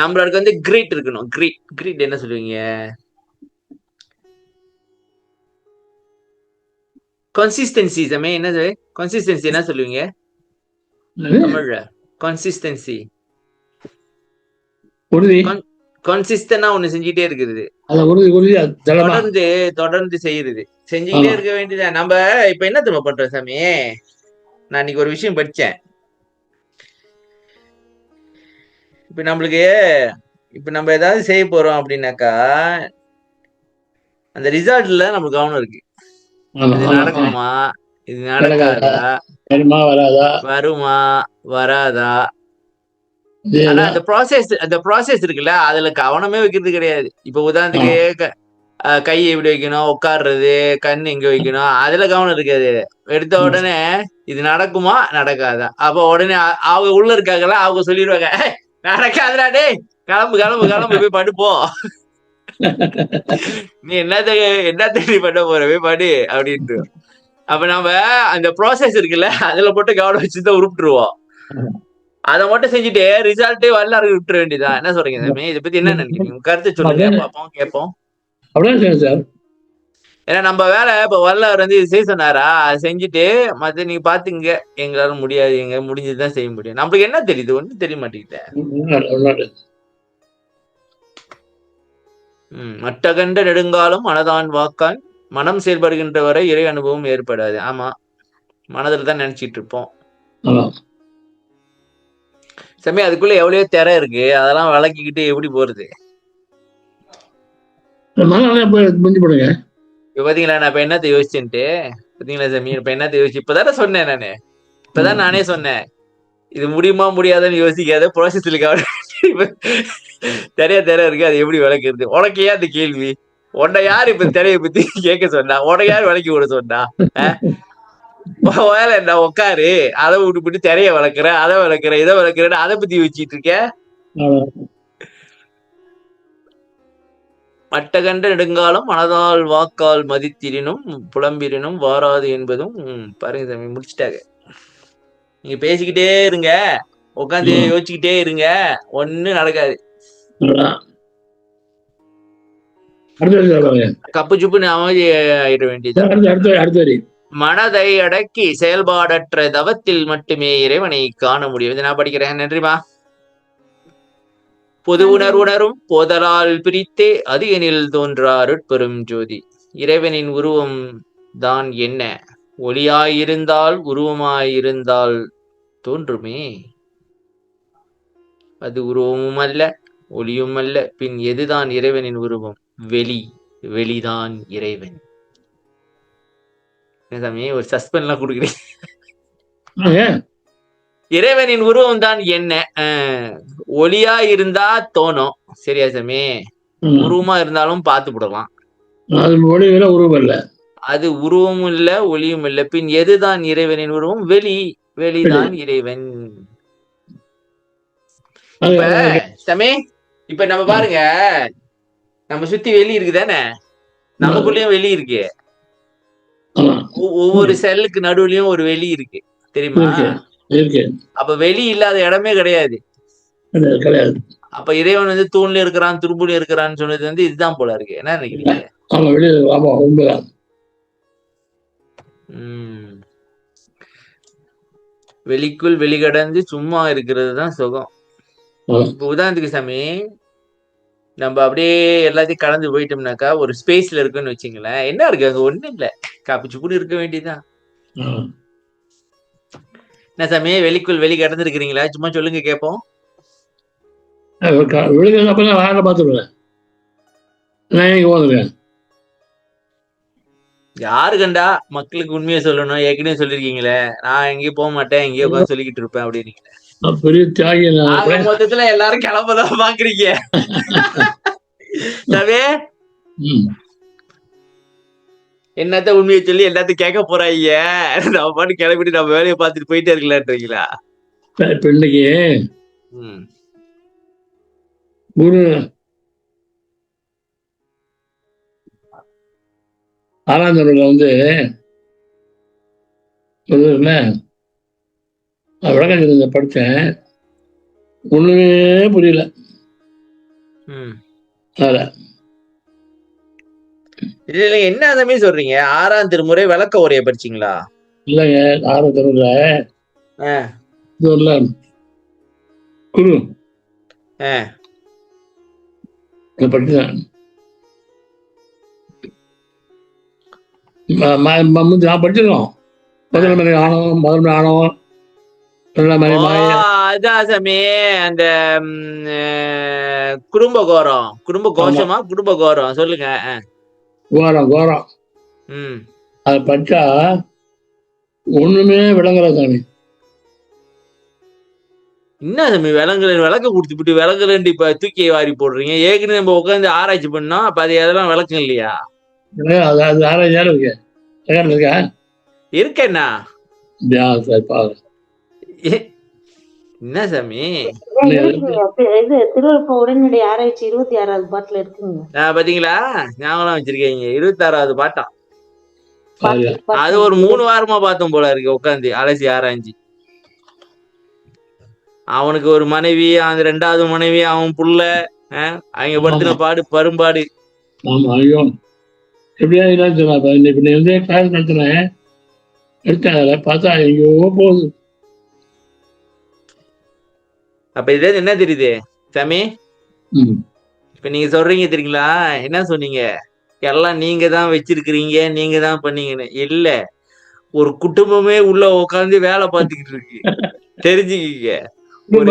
நம்மளுக்கு வந்து கிரீட் இருக்கணும். கிரீட் என்ன சொல்லுவீங்க? கன்சிஸ்டன்சி சாமி. என்ன கன்சிஸ்டன்சி என்ன சொல்லுவீங்க தமிழ்ல? கன்சிஸ்டன்சி கன்சிஸ்டன்டா ஒண்ணு செஞ்சுட்டே இருக்குது, தொடர்ந்து செய்யறது, செஞ்சுக்கிட்டே இருக்க வேண்டியதா. நம்ம இப்ப என்ன தெரியுமா பண்றோம் சாமி, நான் இன்னைக்கு ஒரு விஷயம் படிச்சேன். இப்ப நம்மளுக்கு இப்ப நம்ம ஏதாவது செய்ய போறோம் அப்படின்னாக்கா அந்த ரிசல்ட்ல நமக்கு கவனம் இருக்கு. இது நடக்குமா, இது நடக்காதா, வருமா வராதா. ஆனா அந்த ப்ராசஸ் இருக்குல்ல, அதுல கவனமே வைக்கிறது கிடையாது. இப்ப உதாரணத்துக்கு கையை எப்படி வைக்கணும், உட்காடுறது, கண் எங்க வைக்கணும், அதுல கவனம் இருக்காது. எடுத்த உடனே இது நடக்குமா நடக்காதா. அப்ப உடனே அவங்க உள்ள இருக்காங்கல்ல, அவங்க சொல்லிடுவாங்க, நடக்காதுடா டே, கிளம்பு போய் படுப்போம், நீ என்ன பண்ண போற, போய் படு அப்படின்ட்டு. அப்ப நம்ம அந்த ப்ராசஸ் இருக்குல்ல அதுல மட்டும் கவனம் வச்சுதான் உருப்பிட்டுருவோம். அதை மட்டும் செஞ்சுட்டு ரிசல்ட் வரலாறு விட்டுற வேண்டியதான். என்ன சொல்றீங்க சாமி? இதை பத்தி என்ன நினைக்கிறீங்க? உங்க கருத்து சொல்லுங்க, பாப்போம், கேட்போம். அப்படிதான் செய்யணும் சார். ஏன்னா நம்ம வேலை இப்ப வரலாறு வந்து இது செய்ய சொன்னாரா, அதை செஞ்சுட்டு மத்த நீங்க பாத்துங்க, எங்களால முடியாது, எங்க முடிஞ்சதுதான் செய்ய முடியும். நம்மளுக்கு என்ன தெரியுது? ஒண்ணும் தெரிய மாட்டேங்குது. மட்டகண்ட நெடுங்காலம் மனதான் வாக்கான், மனம் செயல்படுகின்ற வரை இறை அனுபவம் ஏற்படாது. ஆமா, மனதில் தான் நினைச்சிட்டு இருப்போம். சமய அதுக்குள்ள எவ்வளவு திரை இருக்கு, அதெல்லாம் விளக்கிக்கிட்டு எப்படி போறது? இப்ப பாத்தீங்களா நான் இப்ப என்னத்தை யோசிச்சுட்டு, பாத்தீங்களா சாமி இப்ப என்னத்தை யோசிச்சு இப்பதானே சொன்னேன். இப்பதான் நானே சொன்னேன், இது முடியுமா முடியாதுன்னு யோசிக்காத, ப்ராசஸ்ல திரைய இருக்கு, அது எப்படி விளக்குறது? உனக்கு ஏன் அந்த கேள்வி? உன்னை யாரு இப்ப திரையை பத்தி கேட்க சொன்னா? உனக்கு யாரு விளக்கி விட சொன்னா? வேலை என்ன, உட்காரு, அதை விட்டு திரைய வளர்க்குற, அதை வளர்க்குற, இதை வளர்க்குறேன்னு அதை பத்தி வச்சிட்டு இருக்க. மட்டகண்ட நெடுங்காலம் மனதால் வாக்கால் மதித்திரினும் புலம்பிரினும் வாராது என்பதும் பாருங்க சாமி, முடிச்சுட்டாங்க. நீங்க பேசிக்கிட்டே இருங்க, உட்காந்து யோசிச்சுக்கிட்டே இருங்க, ஒண்ணும் நடக்காது. கப்பு சுப்புன்னு அமைதி ஆயிட வேண்டியது. மனதை அடக்கி செயல்பாடற்ற தவத்தில் மட்டுமே இறைவனை காண முடியும். இதை நான் படிக்கிறேன், நன்றிமா. பொது உணர்வுணரும் போதலால் பிரித்தே அது எனில் தோன்றா அருட்பெரும் ஜோதி. இறைவனின் உருவம் தான் என்ன? ஒளியாயிருந்தால் உருவமாயிருந்தால் தோன்றுமே. அது உருவமும் அல்ல, ஒளியும் அல்ல, பின் எதுதான் இறைவனின் உருவம்? வெளி, வெளிதான் இறைவன். சாமி ஒரு சஸ்பென்ஸ்லாம் கொடுக்குறீங்க. இறைவனின் உருவம் தான் என்ன? ஒளியா இருந்தா தோணும், சரியா சாமி? உருவமா இருந்தாலும் பார்த்து விடலாம். உருவம் இல்ல, அது உருவமும் இல்ல, ஒளியும் இல்ல, பின் எதுதான் இறைவனின் உருவம்? வெளி, வெளிதான் இறைவன். இப்ப சாமி இப்ப நம்ம பாருங்க, நம்ம சுத்தி வெளி இருக்குதானே, நமக்குள்ளயும் வெளி இருக்கு. ஒவ்வொரு செல்லுக்கு நடுவுலயும் ஒரு வெளி இருக்கு, தெரியுமா? அப்ப வெளி இல்லாத இடமே கிடையாது. அப்ப இறைவன் வந்து தூண்ல இருக்கிறான், துரும்புல இருக்கிறான்னு சொன்னது வந்து இதுதான் போல இருக்கு. என்ன நினைக்கிறீங்க? வெளிக்குள் வெளிக்கடந்து சும்மா இருக்கிறது தான் சுகம். இப்ப உதாரணத்துக்கு சாமி, நம்ம அப்படியே எல்லாத்தையும் கடந்து போயிட்டோம்னாக்கா ஒரு ஸ்பேஸ்ல இருக்குன்னு வச்சுங்களேன், என்ன இருக்கு அங்க? ஒண்ணும் இல்ல, காப்பி சுப்புன்னு இருக்க வேண்டியதுதான். என்ன சாமி, வெளிக்குள் வெளி கடந்து இருக்கிறீங்களா? சும்மா சொல்லுங்க கேட்போம். யாரு கண்டா? மக்களுக்கு உண்மையை சொல்லணும், ஏற்கனவே சொல்லிருக்கீங்களே, நான் எங்கேயும் போக மாட்டேன், எங்கேயோ உட்காந்து சொல்லிக்கிட்டு இருப்பேன் அப்படின்னீங்களே. மொத்தத்துல எல்லாரும் கிளம்பதான் பாக்குறீங்க. என்னத்த உண்மையை சொல்லி எல்லாத்தையும் கேட்க போறாங்க, நம்ம பாட்டு கிளம்பிட்டு நம்ம வேலையை பார்த்துட்டு போயிட்டே இருக்கலான்றீங்களா? இப்ப இன்னைக்கு குரு 6ஆம் நூறுல வந்து விளக்கம் படிச்சேன், ஒண்ணுமே புரியல. இதுல என்ன அதமே சொல்றீங்க? 6ஆம் திருமுறை விளக்க உரையை படிச்சீங்களா? இல்லைங்க, 6ஆம் திருமுறை குரு படிச்சேன். நான் படிச்சிருக்கோம். அதான் சாமி, அந்த குடும்ப கோரம், குடும்ப கோஷமா, குடும்ப கோரம் சொல்லுங்க. கோரம் அது படிச்சா ஒண்ணுமே விளங்கல சாமி. என்ன சாமி விளக்க கொடுத்துட்டு விளங்கலன்னு இப்ப தூக்கி வாரி போடுறீங்க? ஏற்கனவே நம்ம உட்காந்து ஆராய்ச்சி பண்ணோம், அப்ப அது அதெல்லாம் விளக்கம் இல்லையா? ஆராய்ச்சி இருக்கேன்னா என்ன சாமி உடனடி ஆராய்ச்சி 26வது பாட்டுல இருக்குங்க. பாத்தீங்களா, ஞாபகம் வச்சிருக்கீங்க? 26வது பாட்டம். பாருங்க. அது ஒரு 3 வாரமா பார்த்தோம் போல இருக்கு, உட்காந்து அலசி ஆராய்ஞ்சி. அவனுக்கு ஒரு மனைவி, அந்த 2வது மனைவி, அவன் புள்ள, அவங்க படுத்தின பாடு பரும்பாடு. ஆமா, ஐயோ எப்படியா இல்லைன்னு சொன்னா இப்ப நீ வந்து கிளாஸ் நடத்தினேன் எடுத்தாங்க பார்த்தா ஐயோ போகுது. அப்ப இதே என்ன தெரியுது சாமி? ம். இப்ப நீங்க சொல்றீங்க தெரியுங்களா, என்ன சொன்னீங்க? எல்லாம் நீங்க தான் வச்சிருக்கிறீங்க, நீங்க தான் பண்ணீங்கன்னு. இல்ல, ஒரு குடும்பமே உள்ள உட்காந்து வேலை பார்த்துக்கிட்டு இருக்கு. தெரிஞ்சுக்கிங்க. ஒரு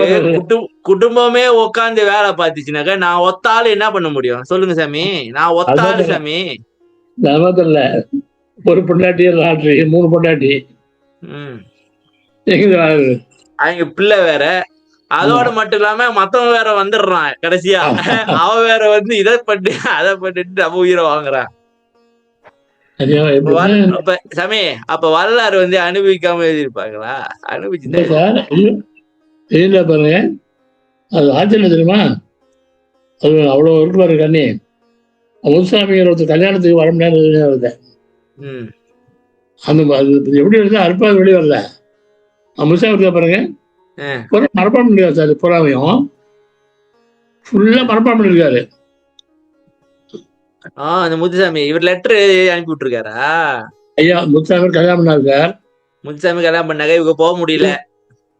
குடும்பமே உட்காந்து வேலை பார்த்துச்சுனாக்கா நான் ஒத்தாள் என்ன பண்ண முடியும் சொல்லுங்க சாமி? நான் ஒத்தாள் சாமி. இல்ல ஒரு பொண்டாட்டி லாட்ரி 3 பொண்டாட்டி அவங்க பிள்ளை வேற. அதோட மட்டும் இல்லாம மத்தவன் வேற வந்துடுறான் கடைசியா. அவன் வேற வந்து இதை பண்ணி அதை பண்ணிட்டு நம்ம உயிரை வாங்குறான். சாமி அப்ப வரலாறு வந்து அனுபவிக்காம எழுதியிருப்பாங்களா? அனுபவிச்சு தெரியல பாருங்க. அது ஆச்சரியம் தெரியுமா? அது அவ்வளவு இருக்கு பாரு கண்ணி. முத்துசாமிங்கிற ஒருத்தர் கல்யாணத்துக்கு வர முடியாது. அந்த எப்படி இருந்தா அற்பாவது வெளியே வரல. முத்துசாமி இருக்கா பாருங்க, மரப்பாடம் பண்ணிருக்காரு சார். புறாவையும் ஃபுல்லா மரப்பாடம் பண்ணிருக்காரு. அந்த முத்துசாமி இவர் லெட்டர் அனுப்பி விட்டுருக்காரா? ஐயா முத்துசாமி கல்யாணம் பண்ணாரு சார். முத்துசாமி கல்யாணம் பண்ணாங்க, இவங்க போக முடியல.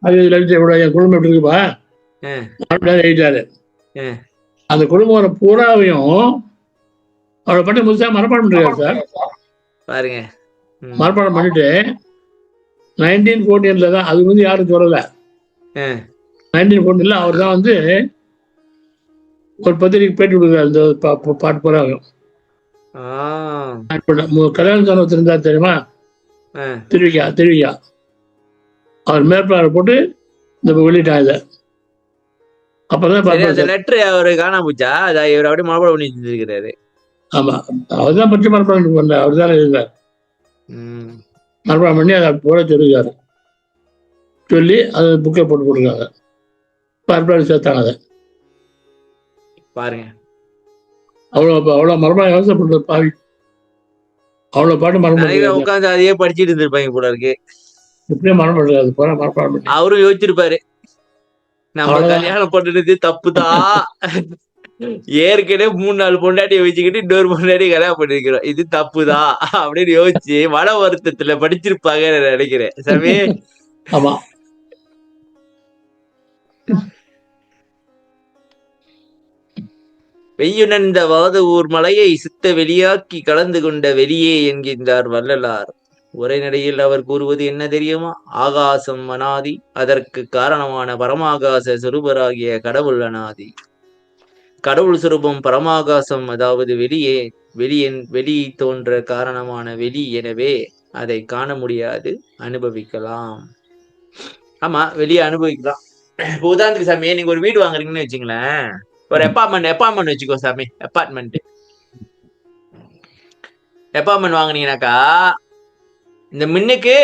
அது என் குடும்பம் எப்படி இருக்குப்பா எழுதிட்டாரு. அந்த குடும்பம் பூராவையும் அவரை பண்ணி முத்துசாமி மரப்பாடம் பண்ணிருக்காரு சார். பாருங்க, மரப்பாடம் பண்ணிட்டு 1914 தான். அது வந்து யாரும் சொல்லல. 1914 அவர் தான் வந்து ஒரு பத்திரிக்கை பேட்டி கொடுக்குறாரு இந்த பாட்டு பூராவையும். கல்யாணம் சொன்ன இருந்தா தெரியுமா? திருவிக்கா அவர் மேற்பார்வை போட்டு இந்த வெளியிட்டாங்க. அப்பதான் லெட்டர் அவரு காணாம போச்சா? இவர் அப்படியே மரபாடு பண்ணி செஞ்சிருக்கிறாரு. ஆமா, அவர்தான் பற்றி மரபாடு பண்ண. அவர் தான் எழுதினார். மரபாடு பண்ணி அதை போட சொல்லிருக்காரு. சொல்லி அது புக்கை போட்டு கொடுக்காங்க. மரபாடு சேர்த்தாங்க அதை. பாருங்க, அவ்வளவு மரபாடு யோசனைப்பட்டு பாவி அவ்வளவு பாட்டு மரபாடு உட்காந்து அதையே படிச்சுட்டு இருந்திருப்பாங்க போல இருக்கு. எப்படியே மரபாடு அவரும் யோசிச்சிருப்பாரு, நம்ம கல்யாணம் பண்ணுறது தப்புதான். ஏற்கனவே 3-4 பொண்டாட்டியை வச்சுக்கிட்டு இன்னொரு பொண்டாட்டி கல்யாணம் பண்ணிருக்கிறோம், இது தப்புதான் அப்படின்னு யோசிச்சு மன வருத்தத்துல படிச்சிருப்பாங்க நினைக்கிறேன் சாமி. ஆமா, வெய்யுணர்ந்த வாத ஊர் மலையை சித்த வெளியாக்கி கலந்து கொண்ட வெளியே என்கின்றார் வள்ளலார். உரைநடையில் அவர் கூறுவது என்ன தெரியுமா? ஆகாசம் அனாதி, அதற்கு காரணமான பரமாகாச சுரூபராகிய கடவுள் அனாதி. கடவுள் சுரூபம் பரமாகாசம், அதாவது வெளி தோன்ற காரணமான வெளி. எனவே அதை காண முடியாது, அனுபவிக்கலாம். ஆமா, வெளியே அனுபவிக்கலாம். உதாரணத்துக்கு சாமி, நீங்க ஒரு வீடு வாங்குறீங்கன்னு வச்சுங்களேன். ஒரு அப்பார்ட்மெண்ட் வச்சுக்கோ சாமி. அப்பார்ட்மெண்ட் வாங்கினீங்கன்னாக்கா இந்த மின்னுக்கு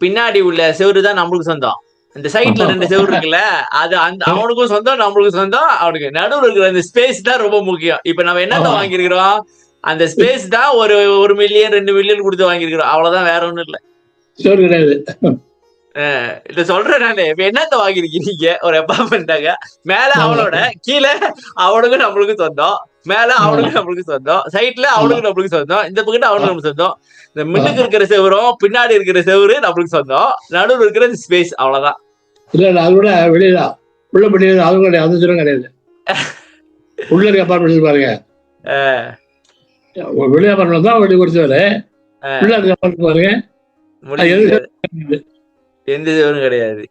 பின்னாடி உள்ள செவரு தான் நம்மளுக்கு சொந்தம். இந்த சைட்ல 2 செவரு இருக்குல்ல, அது அந்த அவனுக்கும் சொந்தம், நம்மளுக்கும் சொந்தம். அவனுக்கு நடுவில் இருக்கிற அந்த ஸ்பேஸ் தான் ரொம்ப முக்கியம். இப்ப நம்ம என்னத்த வாங்கிருக்கிறோம்? அந்த ஸ்பேஸ் தான் ஒரு 1 மில்லியன் 2 மில்லியன் கொடுத்து வாங்கிருக்கிறோம். அவ்வளவுதான், வேற ஒண்ணும் இல்ல. இத சொல்றேன் நானு. இப்ப என்னத்த வாங்கிருக்கீங்க? ஒரு அப்பார்ட்மெண்டாங்க. மேல அவனோட, கீழே அவனுக்கும் நம்மளுக்கும் சொந்தம், மேல அவனுக்கு நம்மளுக்கு சொந்தம், சைட்ல அவனுக்கு நம்மளுக்கு சொந்தம், இந்த பக்கத்து அவனுக்கு நம்மளுக்கு சொந்தம். இந்த மின்னுக்கு இருக்கிற செவரும் பின்னாடி இருக்கிற செவரு நம்மளுக்கு சொந்தம், நடுவில் இருக்கிற ஸ்பேஸ் அவ்வளவுதான். இல்ல, அது கூட வெளியதான் உள்ள படிக்கிறது. அது கிடையாது, அது சொல்ல கிடையாது. உள்ள இருக்க அப்பார்ட்மெண்ட் பாருங்க, வெளியே அப்பார்ட்மெண்ட் தான் வெளியே குடிச்சவரு. உள்ள இருக்க அப்பார்ட்மெண்ட் பாருங்க, எந்த செவரும் கிடையாது.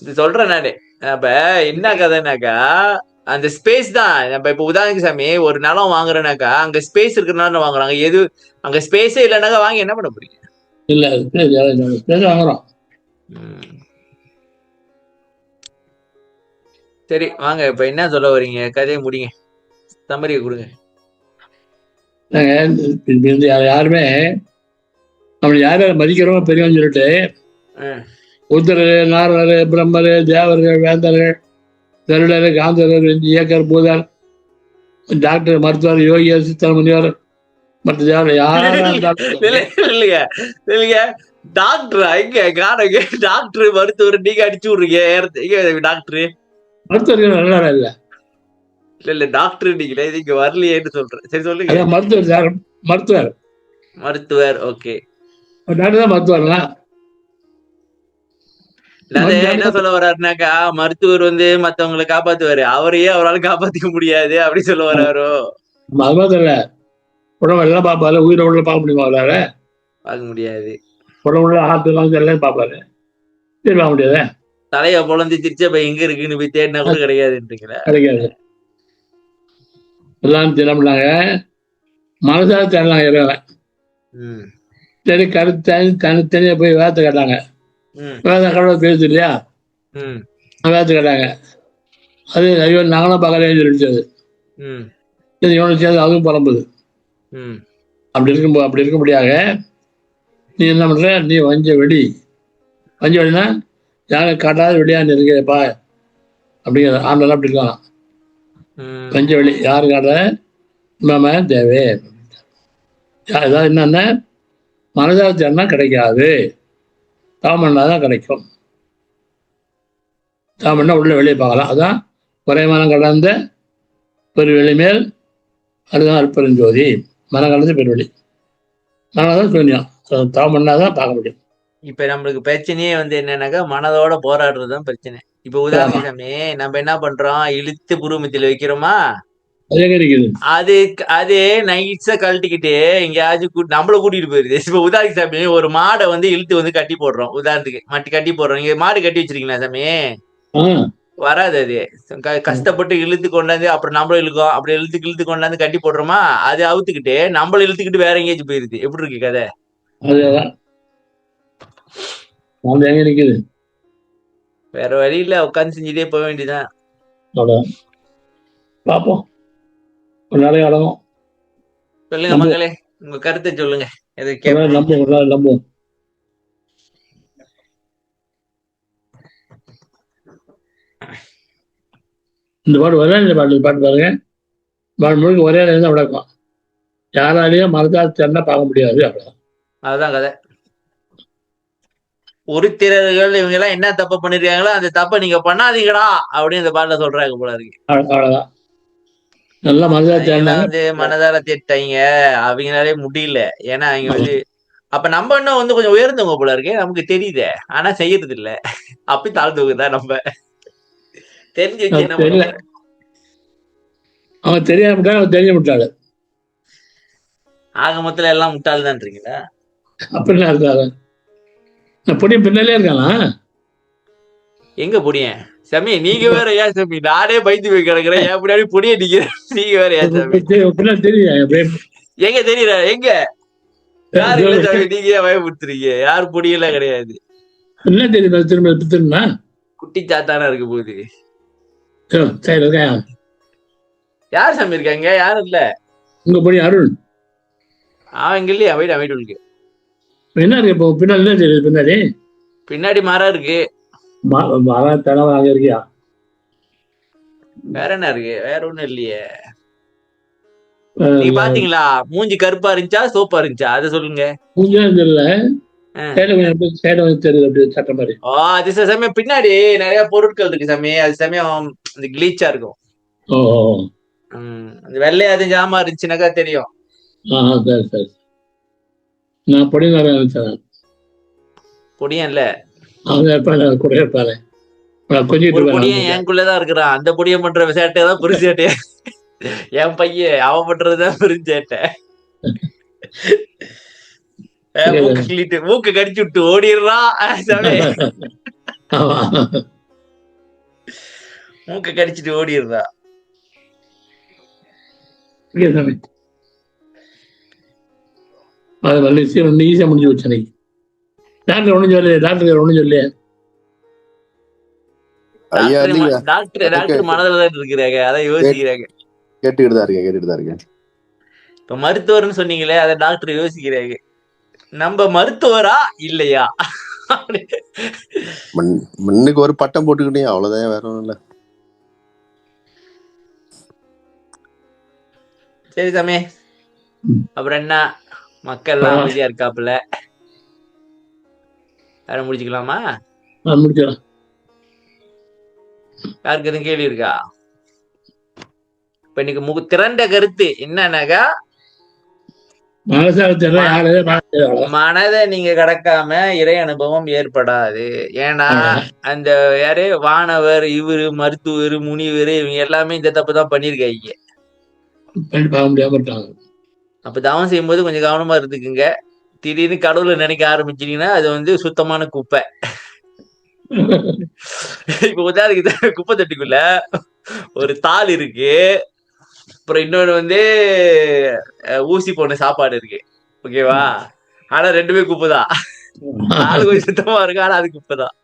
இது சொல்றேன் நானு. அப்ப என்ன கதைனாக்கா, அந்த ஸ்பேஸ் தான். நம்ம இப்ப உதாரணத்துக்கு சாமி ஒரு நிலம் வாங்குறேனாக்கா, அங்க ஸ்பேஸ் இருக்கிறனால வாங்குறாங்க. எது அங்க ஸ்பேஸே இல்லைனாக்கா வாங்கி என்ன பண்ண போறீங்க? இல்ல, வாங்குறோம். சரி வாங்க, இப்ப என்ன சொல்ல வரீங்க? கதையை முடிங்க, சம்மரியை கொடுங்க. யாருமே நம்ம யார மதிக்கிறோம் பெரியவன்னு சொல்லிட்டு உத்தரரு, நாரரு, பிரம்மரு, தேவர்கள், வேந்தர்கள், கருடர், காந்தர், இயக்கர், பூதர், டாக்டர், மருத்துவர், யோகியர், சித்தர், முனிவர், மற்ற தேவை யாரா இருந்தாலும் இல்லைங்க இல்லைங்க டாக்டரா எங்க காணங்க டாக்டர் மருத்துவர் நீங்க அடிச்சு விடுறீங்க டாக்டர் மருத்துவர்கள் நல்லா இல்ல. இல்ல டாக்டர் நீங்களே நீங்க வரலையேன்னு சொல்றேன். சரி சொல்லுங்க. அதான் மருத்துவர் சார், மருத்துவர் மருத்துவர். ஓகே, டாக்டர் தான் மருத்துவர்லாம். என்ன சொல்ல வர்றாருனாக்கா மருத்துவர் வந்து மத்தவங்களை காப்பாத்துவாரு, அவரையே அவரால் காப்பாத்திக்க முடியாது அப்படி சொல்ல வர்றாரோ? அது மாதிரி இல்ல, உடம்பு எல்லாம் பார்ப்பாரு, உயிரை உள்ள பார்க்க முடியுமா அவரால? பார்க்க முடியாது. உடம்புல ஹார்ட் எல்லாம் பார்ப்பாரு, சரி பார்க்க முடியாது. தலைய பொழந்து திருச்சி இப்ப எங்க இருக்குன்னு போய் தேடினா கூட கிடையாதுன்றீங்களா? கிடைக்காது. எல்லாம் தினம்னாங்க மனசால தேடலாம் இறைவன். சரி கருத்து தனித்தனியா போய் வேத்த கேட்டாங்க. வேத கடவுள் பேசுது இல்லையா, வேத்த கேட்டாங்க. அது ஐயோ நாங்களும் பகலே சொல்லிச்சது. சரி இவனுக்கு சேர்ந்து அதுவும் புலம்புது. அப்படி இருக்க முடியாத நீ என்ன பண்ற, நீ வஞ்ச வெளினா யாரும் காட்டாத வெளியான்னு இருக்கேப்பா அப்படிங்கிற ஆண்டெல்லாம் அப்படி இருக்கலாம். வஞ்ச வெளி யாரு காட்டாத இம்மாம தேவை. ஏதாவது என்னன்னா மனதாச்சன்னா கிடைக்காது, தாமண்ணாதான் கிடைக்கும். தாமண்ணா உள்ள வெளியே பார்க்கலாம். அதான் குறைமனம் கடந்த பெருவெளி மேல் அதுதான் அற்பெருஞ்சோதி. மனம் கலந்து பெருவெளி, மனதான் சூன்யம். தாமண்ணாதான் பார்க்க முடியும். இப்ப நம்மளுக்கு பிரச்சனையே வந்து என்னன்னாக்கா மனதோட போராடுறதுதான் பிரச்சனை. இப்ப உதாரணமே நம்ம என்ன பண்றோம், இழுத்து புருவமத்தில வைக்கிறோமா, அது நைட்ஸா கழட்டிக்கிட்டு எங்கேயாச்சும் நம்மள கூட்டிட்டு போயிருது. இப்ப உதாரண சாமி ஒரு மாடை வந்து இழுத்து வந்து கட்டி போடுறோம், உதாரணத்துக்கு மட்டி கட்டி போடுறோம். இங்க மாடு கட்டி வச்சிருக்கீங்களா சாமி? வராது. அது கஷ்டப்பட்டு இழுத்து கொண்டாந்து அப்புறம் நம்மளும் இழுக்கும், அப்படி இழுத்து கொண்டாந்து கட்டி போடுறோமா, அது அவுத்துக்கிட்டு நம்மள இழுத்துக்கிட்டு வேற எங்கேயாச்சும் போயிருது. எப்படி இருக்கு கதை? வேற வழி இல்ல, உட்காந்து செஞ்சுட்டே போக வேண்டியதான். பாப்போம், ஒரு நாளைக்கு அடங்கும். சொல்லுங்க மக்களே, உங்க கருத்தை சொல்லுங்க. நம்புவோம். இந்த பாட்டு ஒரே பாட்டு பாருங்க, பாட்டு முழுக்க ஒரே தான் விளக்கம். யாராலையும் மனதால் திறனா பார்க்க முடியாது. அவ்வளவுதான், அதுதான் கதை. உருத்திரர்கள் இவங்க எல்லாம் என்ன தப்பு பண்ணிருக்காங்களோ அந்த தப்ப நீங்க பண்ணாதீங்கடா அப்படின்னு இந்த பாட்டுல சொல்றாங்க போல இருக்கு. அவ்வளவுதான். நல்லா வந்து மனதார திட்டாங்க, அவங்களாலே முடியல. ஏன்னா அவங்க வந்து அப்ப நம்ம இன்னும் வந்து கொஞ்சம் உயர்ந்தவங்க போல இருக்கு, நமக்கு தெரியுது, ஆனா செய்யறது இல்ல. அப்படி தாழ்ந்தவங்க தான் நம்ம. தெரிஞ்சு வச்சு என்ன பண்ண, அவன் தெரியாம தெரிய முட்டாளு. ஆக மொத்தத்துல எல்லாம் முட்டாள் தான்றீங்களா? அப்படிலாம் இருக்காரு. பொடியன் பின்னாலே இருக்கானா? எங்க பொடியன் சாமி? நீங்க வேற ஏன் சாமி? நானே பயந்து போய் கிடக்குறேன், ஏன் பின்னாடி பொடிய நீங்க வேற ஏன் சாமி? தெரியும் எங்க தெரியல, எங்க யாரு இல்ல சாமி? நீங்க ஏன் பயமுறுத்துறீங்க? யாரு பொடியெல்லாம் கிடையாது. என்ன தெரியும்? திரும்ப குட்டி சாத்தானா இருக்கு போகுது. சரி, யார் சாமி இருக்காங்க? யாரும் இல்ல. உங்க பொடி அருள் அவன் இங்க இல்லையா? வீட்டுக்கு என்ன இருக்கு இப்போ பின்னாடி? என்ன தெரியுது பின்னாடி மரம் இருக்கு. மரம் தனவா அங்க இருக்கியா? வேற என்ன இருக்கு? வேற ஒண்ணும் இல்லையே. நீங்க பாத்தீங்களா? மூஞ்சி கருப்பா இருந்துச்சா சோப்பா இருந்துச்சா? அதை சொல்லுங்க. மூஞ்சும் தெரியல, சட்ட மாதிரி. அது சமயம் பின்னாடி நிறைய பொருட்கள் இருக்கு சாமி. அது சமயம் இந்த கிளீச்சா இருக்கும். அந்த வெள்ளையா அது ஜாமா இருந்துச்சுனாக்கா தெரியும். சரி, நான் பொடி நினைச்சேன். பொடியன் இல்ல, பொடியன் எனக்குள்ளதான் இருக்கிறான். அந்த பொடியன் பண்ற சேட்டைதான் பெரு சேட்டையா. என் பையன் அவன் பண்றதுதான் பெரும் சேட்டை. மூக்கு கடிச்சு விட்டு ஓடிடுறான். மூக்க கடிச்சிட்டு ஓடிடுறா. ஈஸியா முடிஞ்சு வச்சு. டாக்டர் ஒண்ணும் சொல்லு, டாக்டர் ஒண்ணும் சொல்லு. டாக்டர் மனதில்தான் இருக்கிறாங்க, அதை யோசிக்கிறாங்க. கேட்டுக்கிட்டுதான் இருக்கேன். இப்ப மருத்துவர்னு சொன்னீங்களே, அதை டாக்டர் யோசிக்கிறாங்க. நம்ம மருத்துவரா இல்லையா? முன்னுக்கு ஒரு பட்டம் போட்டுக்கிட்டே அவ்வளவுதான், வேற ஒண்ணும் இல்ல. சரி சாமி, அப்புறம் என்ன, மக்கள் எல்லாம் அமைதியா இருக்காப்புல. யாரும் முடிச்சுக்கலாமா? முடிச்சிடலாம். யாருக்கு எதுவும் கேள்வி இருக்கா? இப்ப இன்னைக்கு திரண்ட கருத்து என்னன்னாக்கா, மனதை நீங்க கடக்காம இறை அனுபவம் ஏற்படாது. ஏன்னா அந்த யாரு வானவர், இவரு மருத்துவர், முனிவர், இவங்க எல்லாமே இந்த தப்பு தான் பண்ணிருக்காங்க. அப்ப தவம் செய்யும்போது கொஞ்சம் கவனமா இருந்துக்குங்க. திடீர்னு கடவுளை நினைக்க ஆரம்பிச்சீங்கன்னா அது வந்து சுத்தமான குப்பை. இப்ப உதாரணத்துக்கு குப்பை தொட்டிக்குள்ள ஒரு தாள் இருக்கு, அப்புறம் இன்னொன்னு வந்து ஊசி போன சாப்பாடு இருக்கு, ஓகேவா? ஆனா ரெண்டுமே குப்பைதான். தாள் கொஞ்சம் சுத்தமா இருக்கு, ஆனா அது குப்பைதான்.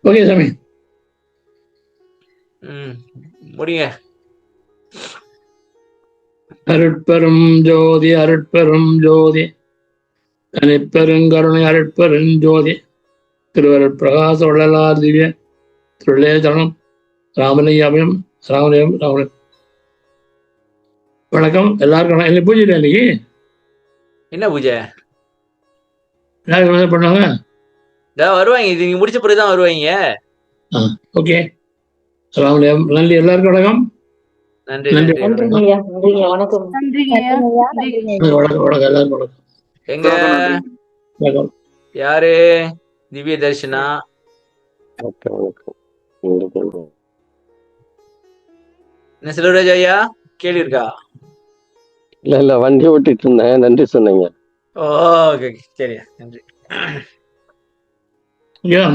ஓகே சாமி, முடிங்க. அருட்பெரும் ஜோதி அருட்பெரும் ஜோதி தனிப்பெருங்கருணை அருட்பெரும் ஜோதி திருவருட் பிரகாச வள்ளலார் திவ்ய திருளேசனம் ராமலிங்கம் ராமலிங்கம் ராமலிங்கம். வணக்கம் எல்லாருக்கும். என்ன பூஜை இன்னைக்கு? என்ன பூஜை? எல்லாரும் பண்ணாங்க வருவாங்க, இது நீங்க முடிச்ச பிறகுதான் வருவாங்க. ஓகே, ராமலிங்கம். நன்றி, எல்லாருக்கும் வணக்கம். நன்றி நன்றி, நன்றி. வணக்கம். வணக்கம் வணக்கம், எல்லாருக்கும் வணக்கம். எங்க வணக்கம். யாரு? திவ்ய தர்ஷனா. என்ன செல்வராஜ் ஐயா, கேள்வி இருக்கா? இல்ல வண்டி ஓட்டிட்டு இருந்தேன், நன்றி சொன்னீங்க. ஓகே, சரியா, நன்றி.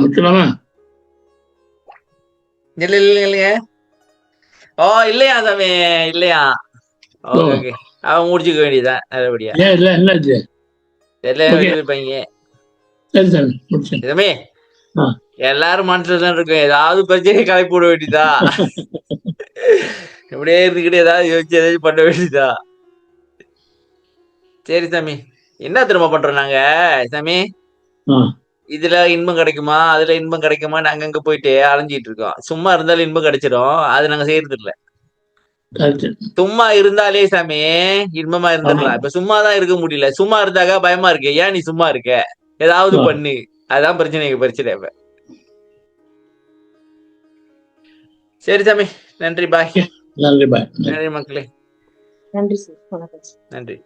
முடிச்சலாமா? இல்ல இல்லைங்க. இல்லையா சாமி, இல்லையா? ஓகே, அவன் முடிச்சுக்க வேண்டியதுதான் நல்லபடியா. எல்லாம் இருப்பாங்க. சாமி, எல்லாரும் மனசுலதான் இருக்கும், ஏதாவது பிரச்சனை கலப்பி விட வேண்டியதா, இப்படியே இருந்துக்கிட்டு ஏதாவது யோசிச்சு ஏதாச்சும் பண்ண வேண்டியதா. சரி சாமி, என்ன திரும்ப பண்றோம் நாங்க சாமி? இதுல இன்பம் கிடைக்குமா, அதுல இன்பம் கிடைக்குமா, நாங்க அங்க போயிட்டு அலைஞ்சிட்டு இருக்கோம். சும்மா இருந்தாலும் இன்பம் கிடைச்சிடும், அது நாங்க செய்யறது இல்ல. சும்மா இருந்தாலே சாமி இன்பமா இருந்துடலாம். இப்ப சும்மாதான் இருக்க முடியல. சும்மா இருந்தாக்கா பயமா இருக்கு. ஏன் நீ சும்மா இருக்க, ஏதாவது பண்ணு. அதான் பிரச்சனை. இப்ப சரி சாமி, நன்றி, பாய். நன்றி, பாய். நன்றி மக்களே. நன்றி சார், வணக்கம். நன்றி.